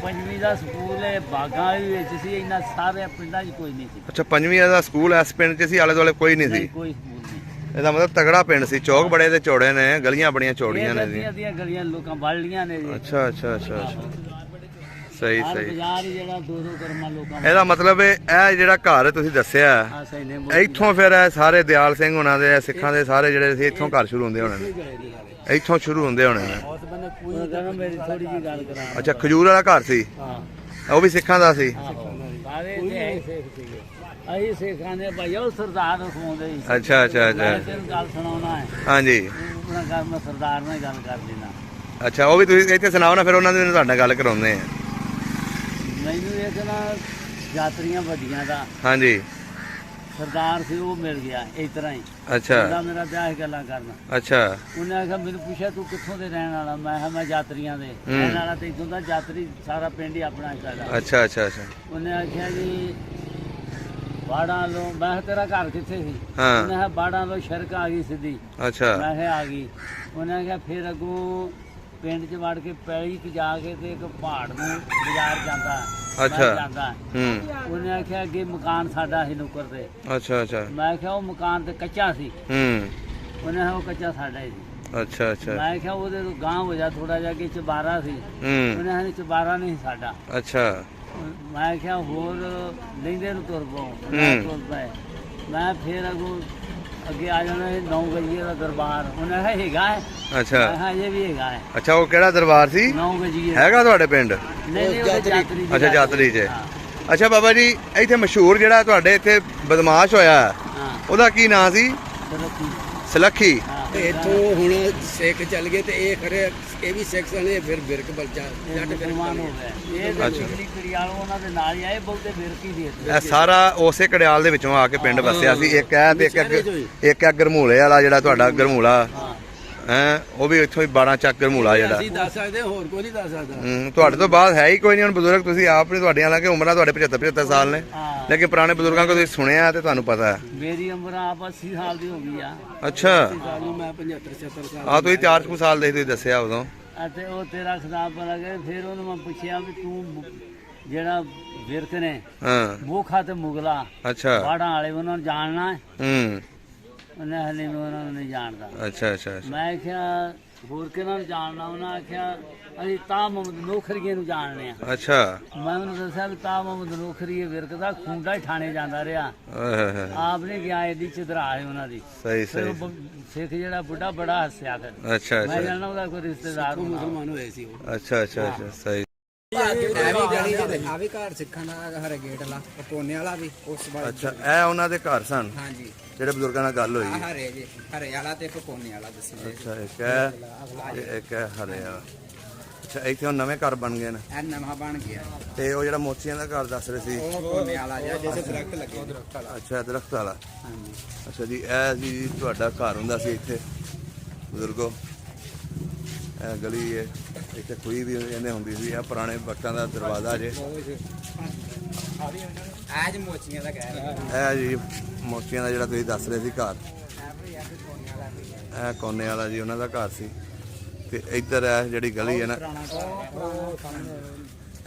5ਵੀਂ ਦਾ ਸਕੂਲ ਹੈ ਬਾਗਾਂ ਵਾਲੀ ਵਿੱਚ ਸੀ, ਇਹਨਾਂ ਸਾਰੇ ਪਿੰਡਾਂ 'ਚ ਕੋਈ ਨਹੀਂ ਸੀ। ਅੱਛਾ, 5ਵੀਂ ਦਾ ਸਕੂਲ ਇਸ ਪਿੰਡ 'ਚ ਸੀ, ਆਲੇ ਦੁਆਲੇ ਕੋਈ ਨਹੀਂ ਸੀ? ਕੋਈ ਸਕੂਲ ਨਹੀਂ। ਇਹਦਾ ਮਤਲਬ ਤਗੜਾ ਪਿੰਡ ਸੀ। ਚੌਕ ਬੜੇ ਤੇ ਚੌੜੇ ਨੇ, ਗਲੀਆਂ ਬੜੀਆਂ ਚੌੜੀਆਂ ਨੇ ਜੀ। ਦੀਆਂ ਗਲੀਆਂ ਲੋਕਾਂ ਵੱਲ ਲੀਆਂ ਨੇ ਜੀ। ਅੱਛਾ, ਅੱਛਾ, ਅੱਛਾ, ਅੱਛਾ, ਸਹੀ ਹਰ ਸਹੀ। ਬਾਜ਼ਾਰ ਹੀ ਜਿਹੜਾ 2-2 ਕਰਮਾਂ ਲੋਕਾਂ ਇਹਦਾ ਮਤਲਬ ਇਹ ਜਿਹੜਾ ਘਰ ਤੁਸੀਂ ਦੱਸਿਆ, ਆ ਸੈਨੇ ਇੱਥੋਂ ਫਿਰ ਇਹ ਸਾਰੇ ਦਿਆਲ ਸਿੰਘ ਹੋਣਾ ਦੇ, ਸਿੱਖਾਂ ਦੇ ਸਾਰੇ ਜਿਹੜੇ ਸੀ, ਇੱਥੋਂ ਘਰ ਸ਼ੁਰੂ ਹੁੰਦੇ ਹੋਣੇ ਨੇ, ਇੱਥੋਂ ਸ਼ੁਰੂ ਹੁੰਦੇ ਹੋਣੇ ਨੇ। ਉਸ ਬੰਦੇ ਕੋਈ ਕਰਮ ਮੇਰੀ ਥੋੜੀ ਜੀ ਗੱਲ ਕਰਾਂ। ਅੱਛਾ, ਖਜੂਰ ਵਾਲਾ ਘਰ ਸੀ, ਹਾਂ, ਉਹ ਵੀ ਸਿੱਖਾਂ ਦਾ ਸੀ? ਸਾਰੇ ਸੇਖ ਸੀਗੇ। ਅਸੀਂ ਸੇਖਾਂ ਦੇ ਭਾਈ ਉਹ ਸਰਦਾਰ ਰਖਾਉਂਦੇ ਸੀ। ਅੱਛਾ, ਅੱਛਾ, ਅੱਛਾ, ਤੈਨੂੰ ਗੱਲ ਸੁਣਾਉਣਾ ਹੈ। ਹਾਂਜੀ। ਉਹਨਾਂ ਗੱਲ ਮੈਂ ਸਰਦਾਰ ਨਾਲ ਗੱਲ ਕਰ ਦੇਣਾ। ਅੱਛਾ, ਉਹ ਵੀ ਤੁਸੀਂ ਇੱਥੇ ਸੁਣਾਓ ਨਾ, ਫਿਰ ਉਹਨਾਂ ਦੇ ਤੁਹਾਡੇ ਨਾਲ ਗੱਲ ਕਰਾਉਂਦੇ ਆ। ਮੈਨੂੰ ਇਹ ਨਾ ਯਾਤਰੀਆਂ ਵੱਡੀਆਂ ਦਾ ਹਾਂਜੀ, ਸਰਦਾਰ ਸੀ, ਉਹ ਮਿਲ ਗਿਆ ਇਸ ਤਰ੍ਹਾਂ ਹੀ। ਅੱਛਾ, ਮੇਰਾ ਵਿਆਹ ਹੀ ਗੱਲਾਂ ਕਰਨਾ। ਅੱਛਾ, ਉਹਨੇ ਆਖਿਆ, ਮੈਨੂੰ ਪੁੱਛਿਆ ਤੂੰ ਕਿੱਥੋਂ ਦੇ ਰਹਿਣ ਵਾਲਾ? ਮੈਂ ਕਿਹਾ ਮੈਂ ਯਾਤਰੀਆਂ ਦੇ ਰਹਿਣ ਵਾਲਾ। ਤੇ ਇੱਥੋਂ ਦਾ ਯਾਤਰੀ ਸਾਰਾ ਪਿੰਡ ਹੀ ਆਪਣਾ ਸਾਡਾ। ਅੱਛਾ, ਅੱਛਾ, ਅੱਛਾ। ਉਹਨੇ ਆਖਿਆ ਜੀ ਬਾੜਾਂ ਲੋ। ਮੈਂ ਕਿਹਾ ਤੇਰਾ ਘਰ ਕਿੱਥੇ ਸੀ? ਹਾਂ। ਉਹਨੇ ਕਿਹਾ ਬਾੜਾਂ ਲੋ ਸੜਕ ਆ ਗਈ ਸਿੱਧੀ। ਅੱਛਾ, ਮੈਂ ਕਿਹਾ ਆ ਗਈ। ਉਹਨੇ ਕਿਹਾ ਫਿਰ ਅੱਗੋਂ ਪਿੰਡ 'ਚ ਵੜ ਕੇ ਪੈਲੀ 'ਚ ਜਾ ਕੇ ਤੇ ਇੱਕ ਪਹਾੜ ਨੂੰ ਬਾਜ਼ਾਰ ਜਾਂਦਾ। ਅੱਛਾ। ਜਾਂਦਾ। ਉਹਨੇ ਆਖਿਆ ਅੱਗੇ ਮਕਾਨ ਸਾਡਾ ਸੀ ਨੁੱਕਰ ਤੇ। ਅੱਛਾ, ਅੱਛਾ। ਮੈਂ ਕਿਹਾ ਉਹ ਮਕਾਨ ਤੇ ਕੱਚਾ ਸੀ। ਉਹਨੇ ਕਿਹਾ ਉਹ ਕੱਚਾ ਸਾਡਾ ਹੀ ਸੀ। ਅੱਛਾ, ਅੱਛਾ। ਮੈਂ ਕਿਹਾ ਉਹਦੇ ਤੋਂ ਗਾਂਹ ਹੋ ਜਾ ਥੋੜਾ ਜਿਹਾ ਕਿ ਚਬਾਰਾ ਸੀ। ਉਹਨੇ ਕਿਹਾ ਚਬਾਰਾ ਨਹੀਂ ਸਾਡਾ। ਅੱਛਾ। ਮੈਂ ਕਿਹਾ ਹੋਰ ਲੈਂਦੇ ਨੂੰ ਤੁਰ ਪਓ। ਤੁਰ ਪਏ। ਮੈਂ ਫਿਰ ਅੱਗੇ ਆ ਜਾਣਾ 9 ਵਜੇ ਦਾ ਦਰਬਾਰ। ਉਹਨੇ ਕਿਹਾ ਹੈਗਾ ਹੈ? ਅੱਛਾ। ਮੈਂ ਕਿਹਾ ਇਹ ਵੀ ਹੈਗਾ ਹੈ। ਅੱਛਾ, ਉਹ ਕਿਹੜਾ ਦਰਬਾਰ ਸੀ? 9 ਵਜੇ ਹੈਗਾ ਤੁਹਾਡੇ ਪਿੰਡ? ਨਹੀਂ, ਯਾਤਰੀ। ਅੱਛਾ, ਯਾਤਰੀ 'ਚ। ਅੱਛਾ ਬਾਬਾ ਜੀ, ਇੱਥੇ ਮਸ਼ਹੂਰ ਜਿਹੜਾ ਤੁਹਾਡੇ ਇੱਥੇ ਬਦਮਾਸ਼ ਹੋਇਆ, ਉਹਦਾ ਕੀ ਨਾਂ ਸੀ? ਸਲੱਖੀ। ਇੱਥੋਂ ਹੁਣ ਸਿੱਖ ਚੱਲ ਗਏ ਤੇ ਇਹ ਖਰੇ ਇਹ ਵੀ ਸਿੱਖ ਸਨ, ਫਿਰ ਬਿਰਕ ਬਲਚਾ ਜੱਟ ਮੁਸਲਮਾਨ ਹੋ ਗਏ। ਇਹ ਜਿਹੜੀ ਕੜਿਆਲ ਉਹਨਾਂ ਦੇ ਨਾਲ ਹੀ ਆਏ, ਬਹੁਤੇ ਬਿਰਕੀ ਸੀ। ਇਹ ਸਾਰਾ ਉਸੇ ਕੜਿਆਲ ਦੇ ਵਿੱਚੋਂ ਆ ਕੇ ਪਿੰਡ ਵਸਿਆ ਸੀ। ਇੱਕ ਹੈ ਤੇ ਇੱਕ ਹੈ ਗਰਮੂਲੇ ਵਾਲਾ ਜਿਹੜਾ ਤੁਹਾਡਾ ਗਰਮੂਲਾ ਹੈ, ਉਹ ਵੀ ਇੱਥੋਂ ਹੀ 12 ਚੱਕ ਗਰਮੂਲਾ ਜਿਹੜਾ। ਅਸੀਂ ਦੱਸ ਸਕਦੇ, ਹੋਰ ਕੋਈ ਨਹੀਂ ਦੱਸ ਸਕਦਾ। ਤੁਹਾਡੇ ਤੋਂ ਬਾਅਦ ਹੈ ਹੀ ਕੋਈ ਨਹੀਂ ਹੁਣ ਬਜ਼ੁਰਗ। ਤੁਸੀਂ ਆਪ ਨੇ, ਤੁਹਾਡੀਆਂ ਹਾਲਾਂਕਿ ਉਮਰਾਂ ਤੁਹਾਡੇ 75 ਸਾਲ ਨੇ, ਲੇਕਿਨ ਪੁਰਾਣੇ ਬਜ਼ੁਰਗਾਂ ਕੋਲ ਤੁਸੀਂ ਸੁਣਿਆ ਤੇ ਤੁਹਾਨੂੰ ਪਤਾ ਹੈ। ਮੇਰੀ ਉਮਰ ਆਪ 80 ਸਾਲ ਦੀ ਹੋ ਗਈ ਆ। ਅੱਛਾ। ਮੈਂ 75-76 ਸਾਲ। ਆ ਤੁਸੀਂ 4 ਸਾਲ ਦੇ ਤੁਸੀਂ ਦੱਸਿਆ ਉਦੋਂ। ਅਤੇ ਉਹ ਤੇਰਾ ਖਿਤਾਬ ਬਣ ਗਿਆ। ਫਿਰ ਉਹਨੂੰ ਮੈਂ ਪੁੱਛਿਆ ਵੀ ਤੂੰ ਜਿਹੜਾ ਵਿਰਕ ਨੇ ਮੋਖਾ ਤੇ ਮੁਗਲਾ ਬਾੜਾਂ ਵਾਲੇ ਉਹਨਾਂ ਨੂੰ ਜਾਣਨਾ ਹੈ? ਉਹਨੇ ਹਲੇ ਉਹਨਾਂ ਨੂੰ ਨਹੀਂ ਜਾਣਦਾ। ਅੱਛਾ, ਅੱਛਾ। ਮੈਂ ਕਿਹਾ ਹੋਰ ਕਿਹਨਾਂ ਨੂੰ ਜਾਣਨਾ? ਉਹਨਾਂ ਆਖਿਆ ਅਸੀਂ ਤਾਂ ਮੁਹੰਮਦ ਨੋਖਰੀਏ ਨੂੰ ਜਾਣਦੇ ਆ। ਅੱਛਾ। ਮੈਂ ਉਹਨੂੰ ਦੱਸਿਆ ਵੀ ਤਾਂ ਮੁਹੰਮਦ ਨੋਖਰੀਏ ਵਿਰਕ ਦਾ ਖੁੰਡਾ ਹੀ ਠਾਣੇ ਜਾਂਦਾ ਰਿਹਾ। ਆਹ, ਆਪ ਨੇ ਗਿਆ ਇਹਦੀ ਚਦਰਾ ਹੈ ਉਹਨਾਂ ਦੀ। ਸਹੀ ਫਿਰ ਸਹੀ। ਉਹ ਸਿੱਖ ਜਿਹੜਾ ਬੁੱਢਾ ਬੜਾ ਹੱਸਿਆ ਫਿਰ। ਅੱਛਾ ਮੈਂ ਅੱਛਾ ਜਾਣਦਾ ਉਹਦਾ ਕੋਈ ਰਿਸ਼ਤੇਦਾਰ ਮੁਸਲਮਾਨ ਹੋਏ ਸੀ ਉਹ। ਅੱਛਾ ਅੱਛਾ ਅੱਛਾ ਸਹੀ। ਆ ਵੀ ਘਰ ਸਿੱਖਣ ਦਾ ਹਰੇ ਗੇਟ ਵਾਲਾ ਪਟੋਨੇ ਵਾਲਾ ਵੀ ਉਸ ਬਾਅਦ। ਅੱਛਾ ਇਹ ਉਹਨਾਂ ਦੇ ਘਰ ਸਨ ਹਾਂਜੀ ਜਿਹੜੇ ਬਜ਼ੁਰਗਾਂ ਨਾਲ ਗੱਲ ਹੋਈ। ਹਰੇ ਜੀ ਹਰੇ ਵਾਲਾ ਤੇ ਪਟੋਨੇ ਵਾਲਾ ਦੱਸੀ ਅੱਛਾ ਇੱਕ ਹੈ ਤੇ ਇੱਕ ਹੈ ਹਰੇ ਵਾਲਾ। ਅੱਛਾ ਇੱਥੇ ਹੁਣ ਨਵੇਂ ਘਰ ਬਣ ਗਏ ਨੇ ਇਹ ਨਵਾਂ ਬਣ ਗਿਆ। ਤੇ ਉਹ ਜਿਹੜਾ ਮੋਚੀਆਂ ਦਾ ਘਰ ਦੱਸ ਰਹੇ ਸੀ ਉਹ ਪਟੋਨੇ ਵਾਲਾ ਜਿਵੇਂ ਦਰਖਤ ਲੱਗੇ ਦਰਖਤ ਵਾਲਾ। ਅੱਛਾ ਦਰਖਤ ਵਾਲਾ। ਹਾਂਜੀ ਅੱਛਾ ਜੀ ਇਹ ਜੀ ਤੁਹਾਡਾ ਘਰ ਹੁੰਦਾ ਸੀ ਇੱਥੇ ਬਜ਼ੁਰਗੋ। ਇਹ ਗਲੀ ਹੈ ਇੱਥੇ ਕੋਈ ਵੀ ਇਹਨੇ ਹੁੰਦੀ ਸੀ। ਇਹ ਪੁਰਾਣੇ ਵਕਤਾਂ ਦਾ ਦਰਵਾਜ਼ਾ ਜੇ। ਅੱਜ ਮੋਚੀਆਂ ਦਾ ਕਹਿ ਰਿਹਾ। ਇਹ ਜੀ ਮੋਚੀਆਂ ਦਾ ਜਿਹੜਾ ਤੁਸੀਂ ਦੱਸ ਰਹੇ ਸੀ ਘਰ, ਇਹ ਕੋਨੇ ਵਾਲਾ ਜੀ ਉਹਨਾਂ ਦਾ ਘਰ ਸੀ। ਤੇ ਇੱਧਰ ਇਹ ਜਿਹੜੀ ਗਲੀ ਹੈ ਨਾ,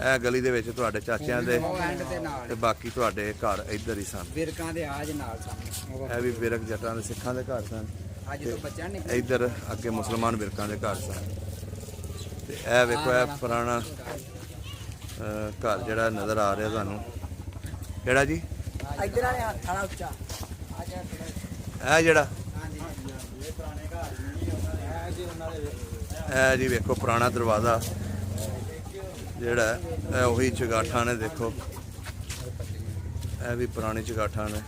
ਇਹ ਗਲੀ ਦੇ ਵਿੱਚ ਤੁਹਾਡੇ ਚਾਚਿਆਂ ਦੇ ਉਹ ਐਂਡ ਦੇ ਨਾਲ ਤੇ ਬਾਕੀ ਤੁਹਾਡੇ ਘਰ ਇੱਧਰ ਹੀ ਸਨ। ਵਿਰਕਾਂ ਦੇ ਆਜ ਨਾਲ ਸਾਹਮਣੇ ਇਹ ਵੀ ਬਿਰਕ ਜੱਟਾਂ ਦੇ ਸਿੱਖਾਂ ਦੇ ਘਰ ਸਨ। ਅੱਜ ਤੋਂ ਬੱਚਾ ਨਹੀਂ ਇੱਧਰ ਅੱਗੇ ਮੁਸਲਮਾਨ ਬਿਰਕਾਂ ਦੇ ਘਰ ਸਨ। ਤੇ ਇਹ ਵੇਖੋ ਇਹ ਪੁਰਾਣਾ ਘਰ ਜਿਹੜਾ ਨਜ਼ਰ ਆ ਰਿਹਾ ਤੁਹਾਨੂੰ। ਕਿਹੜਾ ਜੀ? ਇੱਧਰ ਵਾਲੇ ਹੱਥ ਵਾਲਾ ਉੱਚਾ ਇਹ ਜਿਹੜਾ ਹਾਂਜੀ ਇਹ ਪੁਰਾਣੇ ਘਰ ਜੀ ਉਹਨਾਂ ਦੇ ਉਹਨਾਂ ਦੇ ਇਹ ਜੀ ਵੇਖੋ ਪੁਰਾਣਾ ਦਰਵਾਜ਼ਾ ਜਿਹੜਾ ਇਹ ਉਹੀ ਚਗਾਠਾਂ ਨੇ। ਦੇਖੋ ਇਹ ਵੀ ਪੁਰਾਣੀ ਚਗਾਠਾਂ ਨੇ।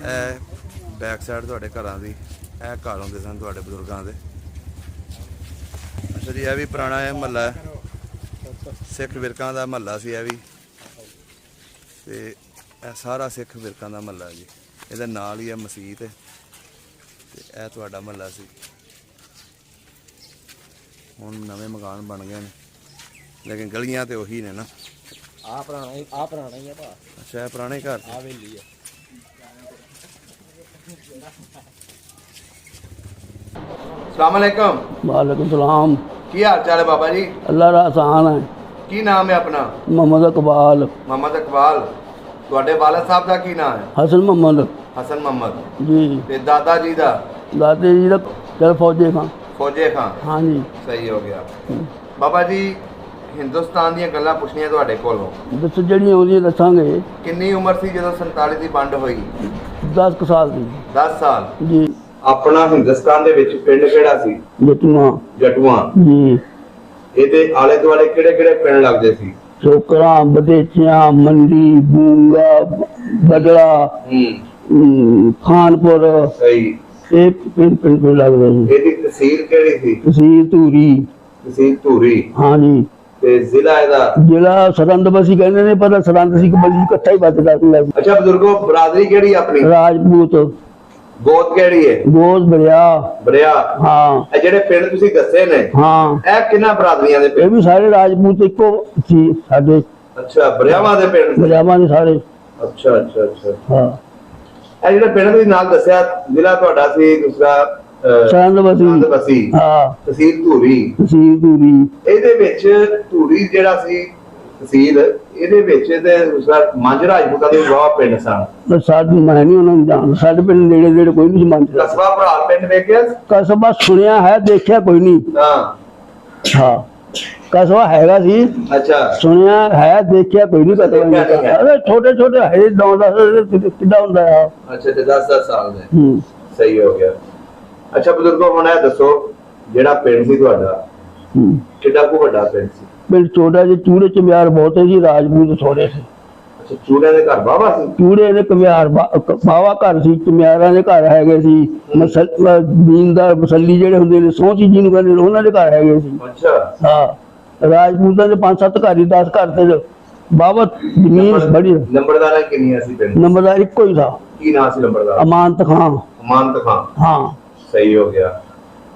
ਇਹ ਬੈਕ ਸਾਈਡ ਤੁਹਾਡੇ ਘਰਾਂ ਦੀ ਇਹ ਘਰ ਹੁੰਦੇ ਸਨ ਤੁਹਾਡੇ ਬਜ਼ੁਰਗਾਂ ਦੇ। ਅੱਛਾ ਜੀ ਇਹ ਵੀ ਪੁਰਾਣਾ ਇਹ ਮਹੱਲਾ ਹੈ, ਸਿੱਖ ਵਿਰਕਾਂ ਦਾ ਮਹੱਲਾ ਸੀ ਇਹ ਵੀ। ਤੇ ਇਹ ਸਾਰਾ ਸਿੱਖ ਵਿਰਕਾਂ ਦਾ ਮਹੱਲਾ ਜੀ। ਇਹਦੇ ਨਾਲ ਹੀ ਹੈ ਮਸਜਿਦ ਤੇ ਇਹ ਤੁਹਾਡਾ ਮਹੱਲਾ ਸੀ। ਹੁਣ ਨਵੇਂ ਮਕਾਨ ਬਣ ਗਏ ਨੇ ਲੇਕਿਨ ਗਲੀਆਂ ਤੇ ਉਹੀ ਨੇ ਨਾ। ਆ ਪੁਰਾਣਾ ਹੀ ਆ ਭਾ। ਅੱਛਾ ਇਹ ਪੁਰਾਣੇ ਘਰ ਸੀ। ਹਵੇਲੀ ਆ। ਸਲਾਮੁਅਲੈਕਮ। ਵਾਲੇकुम सलाम। ਕੀ ਹਾਲ ਚਾਲ ਹੈ ਬਾਬਾ ਜੀ? अल्लाह रा आसान है। ਕੀ ਨਾਮ ਹੈ ਆਪਣਾ? मोहम्मद इकबाल। ਮੁਹੰਮਦ ਇਕਬਾਲ। ਤੁਹਾਡੇ ਵਾਲਦ ਸਾਹਿਬ ਦਾ ਕੀ ਨਾਮ ਹੈ? हसन मोहम्मद ਹਸਨ ਮੁਹੰਮਦ। जी। ਤੇ ਦਾਦਾ ਜੀ ਦਾ? दादे जी का चल फौजे खां। ਫੌਜੇ ਖਾਂ। हाँ जी। ਸਹੀ ਹੋ ਗਿਆ। ਬਾਬਾ ਜੀ ਹਿੰਦੁਸਤਾਨ ਦੀਆਂ ਗੱਲਾਂ ਪੁੱਛਣੀਆਂ ਤੁਹਾਡੇ ਕੋਲੋਂ। दस जड़ियाँ ਉਹਦੀਆਂ ਦੱਸਾਂਗੇ। ਕਿੰਨੀ ਉਮਰ ਸੀ ਜਦੋਂ 47 ਦੀ ਵੰਡ ਹੋਈ? 10 साल ਦੀ। 10 ਸਾਲ। ਜੀ। ਆਪਣਾ ਹਿੰਦੁਸਤਾਨ ਦੇ ਵਿੱਚ ਪਿੰਡ ਕਿਹੜਾ ਸੀ? ਜਟੂਆਂ। ਜਟੂਆਂ। ਜੀ। ਇਹਦੇ ਆਲੇ ਦੁਆਲੇ ਕਿਹੜੇ ਕਿਹੜੇ ਪਿੰਡ ਲੱਗਦੇ ਸੀ? ਚੋਕਰਾਂ, ਬਦੇਚੀਆਂ, ਮੰਡੀ, ਬੂੰਗਾ, ਬਦਲਾ, ਖਾਨਪੁਰ, ਸਹੀ। ਇਹ ਪਿੰਡ ਲੱਗਦੇ ਸੀ। ਇਹਦੀ ਤਹਿਸੀਲ ਕਿਹੜੀ ਸੀ? ਤਹਿਸੀਲ ਧੂਰੀ। ਤਹਿਸੀਲ ਧੂਰੀ। ਹਾਂ ਜੀ। ਤੇ ਜ਼ਿਲ੍ਹਾ ਇਹਦਾ? ਜ਼ਿਲ੍ਹਾ ਸਰੰਦਬਸੀ ਕਹਿੰਦੇ ਨੇ, ਪਰ ਸਰੰਦ ਸੀ ਕਬਲੀ ਇਕੱਠਾ ਹੀ ਵੱਜਦਾ ਸੀ। ਅੱਛਾ ਬਜ਼ੁਰਗੋ ਬਰਾਦਰੀ ਕਿਹੜੀ ਆਪਣੀ? ਰਾਜਪੂਤ। ਗੋਤ ਕਿਹੜੀ ਹੈ? ਗੋਤ ਬਰਿਆ। ਬਰਿਆ। ਹਾਂ। ਇਹ ਜਿਹੜੇ ਪਿੰਡ ਤੁਸੀਂ ਦੱਸੇ ਨੇ ਹਾਂ ਇਹ ਕਿੰਨਾ ਬਰਾਦਰੀਆਂ ਦੇ ਇਹ ਪਿੰਡ? ਵੀ ਸਾਰੇ ਰਾਜਪੂਤ ਇੱਕੋ ਸੀ ਸਾਡੇ। ਅੱਛਾ ਬਰਿਆਵਾਂ ਦੇ ਪਿੰਡ ਸੀ। ਬਰਿਆਵਾਂ ਦੇ ਸਾਰੇ। ਅੱਛਾ ਅੱਛਾ ਅੱਛਾ। ਹਾਂ। ਇਹ ਜਿਹੜੇ ਪਿੰਡ ਤੁਸੀਂ ਨਾਲ ਦੱਸਿਆ ਜ਼ਿਲ੍ਹਾ ਤੁਹਾਡਾ ਸੀ ਦੂਸਰਾ ਸਰੰਦਬਸੀ। ਹਾਂ। ਤਹਿਸੀਲ ਧੂਰੀ। ਤਹਿਸੀਲ ਧੂਰੀ। ਇਹਦੇ ਵਿੱਚ ਧੂਰੀ ਜਿਹੜਾ ਸੀ ਤਹਿਸੀਲ ਇਹਦੇ ਵਿੱਚ ਤੇ ਦੂਸਰਾ ਮੰਝ ਰਾਜਪੂਤਾਂ ਦੇ ਵਾਹ ਪਿੰਡ ਸਨ। ਸਾਡੇ ਮੈਂ ਨਹੀਂ ਉਹਨਾਂ ਨੂੰ ਜਾਣਦਾ। ਸਾਡੇ ਪਿੰਡ ਨੇੜੇ ਨੇੜੇ ਕੋਈ ਨਹੀਂ ਮੰਨਦਾ। ਕਸਬਾ ਭਰਾਲ ਪਿੰਡ ਵੇਖਿਆ? ਕਸਬਾ ਸੁਣਿਆ ਹੈ, ਦੇਖਿਆ ਕੋਈ ਨਹੀਂ। ਹਾਂ। ਹਾਂ ਕਸਬਾ ਹੈਗਾ ਸੀ, ਅੱਛਾ। ਸੁਣਿਆ ਹੈ, ਦੇਖਿਆ ਕੋਈ ਨਹੀਂ। ਕਸਬਾ ਛੋਟੇ ਛੋਟੇ ਹੈ 9-10 ਕਿੱਦਾਂ ਹੁੰਦਾ ਆ। ਅੱਛਾ ਤੇ 10 ਸਾਲ ਦੇ। ਹੂੰ। ਸਹੀ ਹੋ ਗਿਆ। ਅੱਛਾ ਬਜ਼ੁਰਗੋ ਹੁਣ ਇਹ ਦੱਸੋ ਜਿਹੜਾ ਪਿੰਡ ਸੀ ਤੁਹਾਡਾ ਕਿੱਡਾ ਕੁ ਵੱਡਾ ਪਿੰਡ ਸੀ? ਪਿੰਡ ਛੋਟਾ ਜਿਹਾ, ਚੂੜੇ ਚਮਿਆਰ ਬਹੁਤੇ ਸੀ, ਰਾਜਪੂਤ ਥੋੜੇ ਸੀ। ਅੱਛਾ ਚੂੜਿਆਂ ਦੇ ਘਰ ਬਾਵਾ ਸੀ? ਚੂੜੇ ਦੇ ਕਮਿਆਰ ਬਾਵਾ ਘਰ ਸੀ, ਚਮਿਆਰਾਂ ਦੇ ਘਰ ਹੈਗੇ ਸੀ। ਦੀਨਦਾਰ ਮਸੱਲੀ ਜਿਹੜੇ ਹੁੰਦੇ ਨੇ, ਸੌ ਚੀਜ਼ੀ ਨੂੰ ਕਹਿੰਦੇ ਨੇ, ਉਹਨਾਂ ਦੇ ਘਰ ਹੈਗੇ ਸੀ। ਅੱਛਾ। ਹਾਂ ਰਾਜਪੂਤਾਂ ਦੇ 5-7 ਘਰ ਹੀ, 10 ਘਰ ਤੇ ਬਾਬਤ ਜ਼ਮੀਨ ਬੜੀ। ਨੰਬਰਦਾਰਾਂ ਕਿੰਨੀਆਂ ਸੀ ਪਿੰਡ? ਨੰਬਰਦਾਰ ਇੱਕੋ ਹੀ ਸੀ। ਕੀ ਨਾਮ ਸੀ ਨੰਬਰਦਾਰ? ਅਮਾਨਤ ਖਾਂ। ਅਮਾਨਤ ਖਾਂ। ਹਾਂ। ਸਹੀ ਹੋ ਗਿਆ।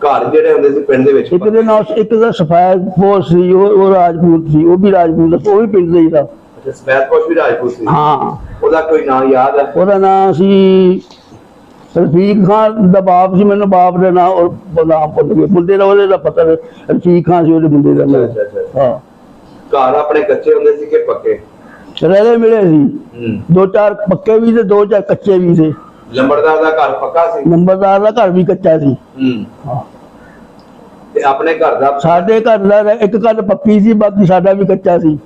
ਘਰ ਜਿਹੜੇ ਹੁੰਦੇ ਸੀ ਪਿੰਡ ਦੇ ਵਿੱਚ? ਇੱਕ ਦੇ ਨਾਲ ਇੱਕ ਦਾ ਸਫੈਦ ਪੋਸ਼ ਸੀ, ਉਹ ਰਾਜਪੂਤ ਸੀ, ਉਹ ਵੀ ਰਾਜਪੂਤ, ਉਹ ਵੀ ਪਿੰਡ ਦਾ ਹੀ ਸੀ। ਅੱਛਾ ਸਫੈਦ ਪੋਸ਼ ਵੀ ਰਾਜਪੂਤ ਸੀ? ਹਾਂ। ਉਹਦਾ ਕੋਈ ਨਾਮ ਯਾਦ ਹੈ? ਉਹਦਾ ਨਾਮ ਸੀ ਰਫੀਕ ਖਾਨ ਦਾ ਬਾਪ ਸੀ। ਮੈਨੂੰ ਬਾਪ ਦੇ ਨਾਮ ਉਹ ਨਾਮ ਭੁੱਲ ਗਿਆ। ਮੁੰਡੇ ਦਾ ਉਹਦੇ ਦਾ ਪਤਾ ਰਫੀਕ ਖਾਨ ਸੀ ਉਹਦੇ ਮੁੰਡੇ ਦਾ ਨਾਮ। ਅੱਛਾ ਅੱਛਾ। ਹਾਂ। ਘਰ ਆਪਣੇ ਕੱਚੇ ਹੁੰਦੇ ਸੀ ਕਿ ਪੱਕੇ? ਰਹਿਲੇ ਮਿਲੇ ਸੀ, 2-4 ਪੱਕੇ ਵੀ ਤੇ 2-4 ਕੱਚੇ ਵੀ ਸੀ। ਲੰਬੜਦਾਰ ਦਾ ਘਰ ਪੱਕਾ ਸੀ? ਨੰਬਰਦਾਰ ਦਾ ਘਰ ਵੀ ਕੱਚਾ ਸੀ। ਹਾਂ। ਤੇ ਆਪਣੇ ਘਰ ਦਾ ਸਾਡੇ ਘਰ ਦਾ ਇੱਕ ਘਰ ਪੱਕੀ ਸੀ, ਬਾਕੀ ਸਾਡਾ ਵੀ ਕੱਚਾ ਸੀ।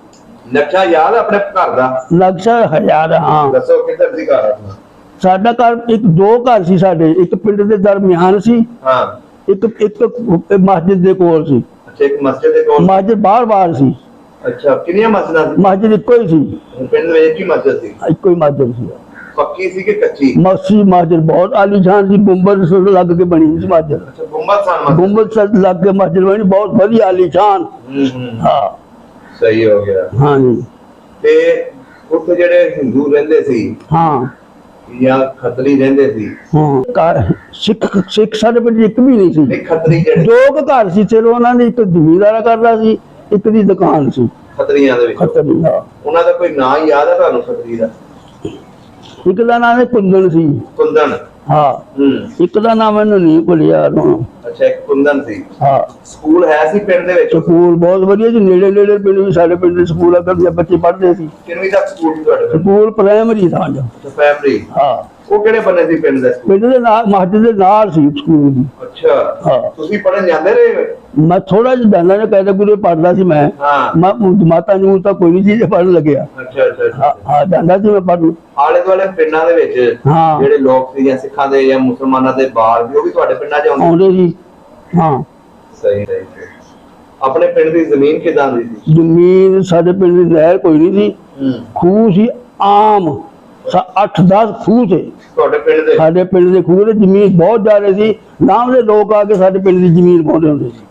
ਨਕਸ਼ਾ ਯਾਦ ਆ ਆਪਣੇ ਘਰ ਦਾ? ਨਕਸ਼ਾ ਹਜ਼ਾਰ, ਹਾਂ। ਦੱਸੋ ਕਿੱਧਰ ਸੀ ਘਰ ਆਪਣਾ? ਸਾਡਾ ਘਰ ਦੋ ਘਰ ਸੀ ਸਾਡੇ, ਇੱਕ ਪਿੰਡ ਦੇ ਦਰਮਿਆਨ ਸੀ, ਹਾਂ। ਇੱਕ ਮਸਜਿਦ ਦੇ ਕੋਲ ਸੀ। ਅੱਛਾ, ਇੱਕ ਮਸਜਿਦ ਦੇ ਕੋਲ? ਮਸਜਿਦ ਬਾਹਰ ਸੀ। ਅੱਛਾ, ਕਿੰਨੀਆਂ ਮਸਜਿਦਾਂ ਸੀ? ਮਸਜਿਦ ਇੱਕੋ ਹੀ ਸੀ। ਪਿੰਡ ਵਿੱਚ ਇੱਕ ਹੀ ਮਸਜਿਦ ਸੀ? ਇੱਕੋ ਹੀ ਮਸਜਿਦ ਸੀ। ਪੱਕੀ ਸੀ ਕਿ ਕੱਚੀ? ਮਸਜਿਦ ਬਹੁਤ ਆਲੀਸ਼ਾਨ ਸੀ, ਗੁੰਬਦ ਲੱਗ ਕੇ ਬਣੀ ਸੀ ਮਸਜਿਦ। ਅੱਛਾ, ਗੁੰਬਦ ਸਨ? ਗੁੰਬਦ ਲੱਗ ਕੇ ਮਸਜਿਦ ਬਣੀ, ਬਹੁਤ ਵਧੀਆ ਆਲੀਸ਼ਾਨ। ਹਾਂ, ਸਹੀ ਹੋ ਗਿਆ। ਹਾਂ ਜੀ। ਤੇ ਉੱਥੇ ਜਿਹੜੇ ਹਿੰਦੂ ਰਹਿੰਦੇ ਸੀ, ਹਾਂ, ਜਾਂ ਖੱਤਰੀ ਰਹਿੰਦੇ ਸੀ? ਹਾਂ, ਸਿੱਖ ਸਾਡੇ ਪਿੰਡ ਇੱਕ ਵੀ ਨਹੀਂ ਸੀ। ਨਹੀਂ, ਖੱਤਰੀ ਜਿਹੜੇ ਦੋ ਕੁ ਘਰ ਸੀ ਸਿਰ, ਉਹਨਾਂ ਦੀ ਇੱਕ ਜ਼ਮੀਂਦਾਰਾ ਕਰਦਾ ਸੀ, ਇੱਕ ਦੀ ਦੁਕਾਨ ਸੀ ਖੱਤਰੀਆਂ ਦੇ ਵਿੱਚ। ਖੱਤਰੀ, ਹਾਂ। ਉਹਨਾਂ ਦਾ ਕੋਈ ਨਾਂ ਯਾਦ ਹੈ ਤੁਹਾਨੂੰ ਖੱਤਰੀ ਦਾ? ਇੱਕ ਦਾ ਨਾਮ ਕੁੰਦਨ ਸੀ। ਕੁੰਦਨ? ਹਾਂ। ਇੱਕ ਦਾ ਨਾਮ ਮੈਨੂੰ ਨਹੀਂ ਭੁੱਲਿਆ ਹੁਣ। ਅੱਛਾ, ਇੱਕ ਕੁੰਦਨ ਸੀ। ਹਾਂ। ਸਕੂਲ ਹੈ ਸੀ ਪਿੰਡ ਦੇ ਵਿੱਚ? ਸਕੂਲ ਬਹੁਤ ਵਧੀਆ ਜੀ, ਨੇੜੇ ਨੇੜੇ ਪਿੰਡ ਵੀ ਸਾਡੇ ਪਿੰਡ ਦੇ ਸਕੂਲ ਆ, ਬੱਚੇ ਪੜ੍ਹਦੇ ਸੀ। ਕਿੰਨਵੀਂ ਤੱਕ ਸਕੂਲ ਸੀ ਤੁਹਾਡੇ ਪਿੰਡ? ਸਕੂਲ ਪ੍ਰਾਇਮਰੀ ਥਾਂ ਜੋ। ਅੱਛਾ, ਪ੍ਰਾਇਮਰੀ। ਹਾਂ। ਉਹ ਕਿਹੜੇ ਬੰਨੇ ਸੀ ਪਿੰਡ ਦਾ ਸਕੂਲ? ਪਿੰਡ ਦੇ ਨਾਲ, ਮਸਜਿਦ ਦੇ ਨਾਲ ਸੀ ਸਕੂਲ ਦੀ। ਅੱਛਾ। ਹਾਂ। ਤੁਸੀਂ ਪੜ੍ਹਨ ਜਾਂਦੇ ਰਹੇ? ਮੈਂ ਥੋੜਾ ਜਿਹਾ ਜਾਂਦਾ ਨੇ ਕਹਿੰਦੇ ਗੁਰੇ ਪੜ੍ਹਦਾ ਸੀ ਮੈਂ। ਹਾਂ। ਮਾਤਾ ਨੂੰ ਤਾਂ ਕੋਈ ਨਹੀਂ ਸੀ ਪੜ੍ਹਨ ਲੱਗਿਆ। ਅੱਛਾ ਅੱਛਾ। ਹਾਂ, ਜਾਂਦਾ ਸੀ ਮੈਂ ਪੜ੍ਹਨ। ਆਲੇ ਦੁਆਲੇ ਪਿੰਡਾਂ ਦੇ ਵਿੱਚ ਹਾਂ। ਜਿਹੜੇ ਲੋਕ ਸੀ, ਜਾਂ ਸਿੱਖਾਂ ਦੇ ਜਾਂ ਮੁਸਲਮਾਨਾਂ ਦੇ ਬਾਹਰ ਵੀ, ਉਹ ਵੀ ਤੁਹਾਡੇ ਪਿੰਡਾਂ 'ਚ ਆਉਂਦੇ ਸੀ। ਹਾਂ। ਸਹੀ ਸਹੀ। ਆਪਣੇ ਪਿੰਡ ਦੀ ਜ਼ਮੀਨ ਕਿਦਾਂ ਦੀ ਸੀ? ਜ਼ਮੀਨ ਸਾਡੇ ਪਿੰਡ ਦੀ ਨਹਿਰ ਕੋਈ ਨਹੀਂ ਸੀ, ਖੂਹ ਸੀ ਆਮ, 8-10 ਖੂਹ ਸੀ ਤੁਹਾਡੇ ਪਿੰਡ ਦੇ? ਸਾਡੇ ਪਿੰਡ ਦੇ ਖੂਹ ਦੇ, ਜ਼ਮੀਨ ਬਹੁਤ ਜ਼ਿਆਦਾ ਸੀ। ਨਾਮ ਦੇ ਲੋਕ ਆ ਕੇ ਸਾਡੇ ਪਿੰਡ ਦੀ ਜ਼ਮੀਨ ਪਾਉਂਦੇ ਹੁੰਦੇ ਸੀ।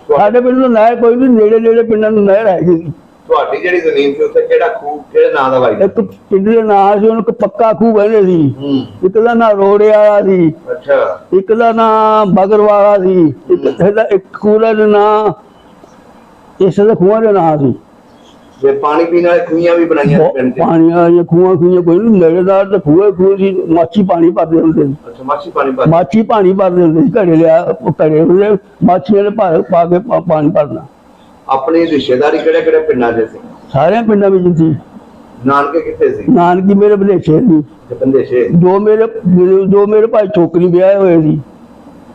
ਸਾਡੇ ਪਿੰਡ ਤੋਂ ਨਹਿਰ ਕੋਈ ਨਹੀਂ, ਨੇੜੇ ਨੇੜੇ ਪਿੰਡਾਂ ਨੂੰ ਨਹਿਰ ਹੈਗੀ ਸੀ। ਤੁਹਾਡੀ ਜਿਹੜੀ ਜ਼ਮੀਨ ਸੀ ਉੱਥੇ ਕਿਹੜਾ ਖੂਹ, ਕਿਹੜੇ ਨਾਂ ਦਾ ਵਾਈ? ਇੱਕ ਪਿੰਡ ਦੇ ਨਾਂ ਸੀ, ਉਹਨੂੰ ਪੱਕਾ ਖੂਹ ਕਹਿੰਦੇ ਸੀ। ਇੱਕ ਦਾ ਨਾਂ ਰੋੜੇ ਵਾਲਾ ਸੀ। ਅੱਛਾ। ਇੱਕ ਦਾ ਨਾਂ ਬਗਰ ਵਾਲਾ ਸੀ। ਇੱਕ ਖੂਹ ਦਾ ਨਾਂ, ਇਸ ਦੇ ਖੂਹਾਂ ਦੇ ਨਾਂ ਸੀ। ਜੇ ਪਾਣੀ ਪੀਣ ਵਾਲੇ ਖੂਹੀਆਂ ਵੀ ਬਣਾਈਆਂ ਸੀ ਪਿੰਡ 'ਚ? ਪਾਣੀ ਵਾਲੀਆਂ ਖੂਹਾਂ ਕੋਈ ਨਹੀਂ, ਨੇੜੇਦਾਰ ਤੇ ਖੂਹ ਸੀ। ਮਾਛੀ ਪਾਣੀ ਭਰਦੇ ਹੁੰਦੇ ਸੀ। ਅੱਛਾ, ਮਾਛੀ ਪਾਣੀ ਭਰਦੇ? ਮਾਛੀ ਪਾਣੀ ਭਰਦੇ ਹੁੰਦੇ ਸੀ, ਘੜੇ ਲਿਆ, ਘੜੇ ਹੁੰਦੇ ਮਾਛੀਆਂ ਦੇ ਪਾ ਕੇ ਪਾਣੀ ਭਰਨਾ। ਆਪਣੀ ਰਿਸ਼ਤੇਦਾਰੀ ਕਿਹੜੇ ਕਿਹੜੇ ਪਿੰਡਾਂ 'ਚ ਸੀ? ਸਾਰਿਆਂ ਪਿੰਡਾਂ ਵਿੱਚ ਸੀ। ਨਾਨਕੇ ਕਿੱਥੇ ਸੀ? ਨਾਨਕੀ ਮੇਰੇ ਬਲੇਛੇ ਸੀ। ਬੰਦੇਸ਼ੇ? ਦੋ ਮੇਰੇ ਭਾਈ ਛੋਕਰੀ ਵਿਆਹੇ ਹੋਏ ਸੀ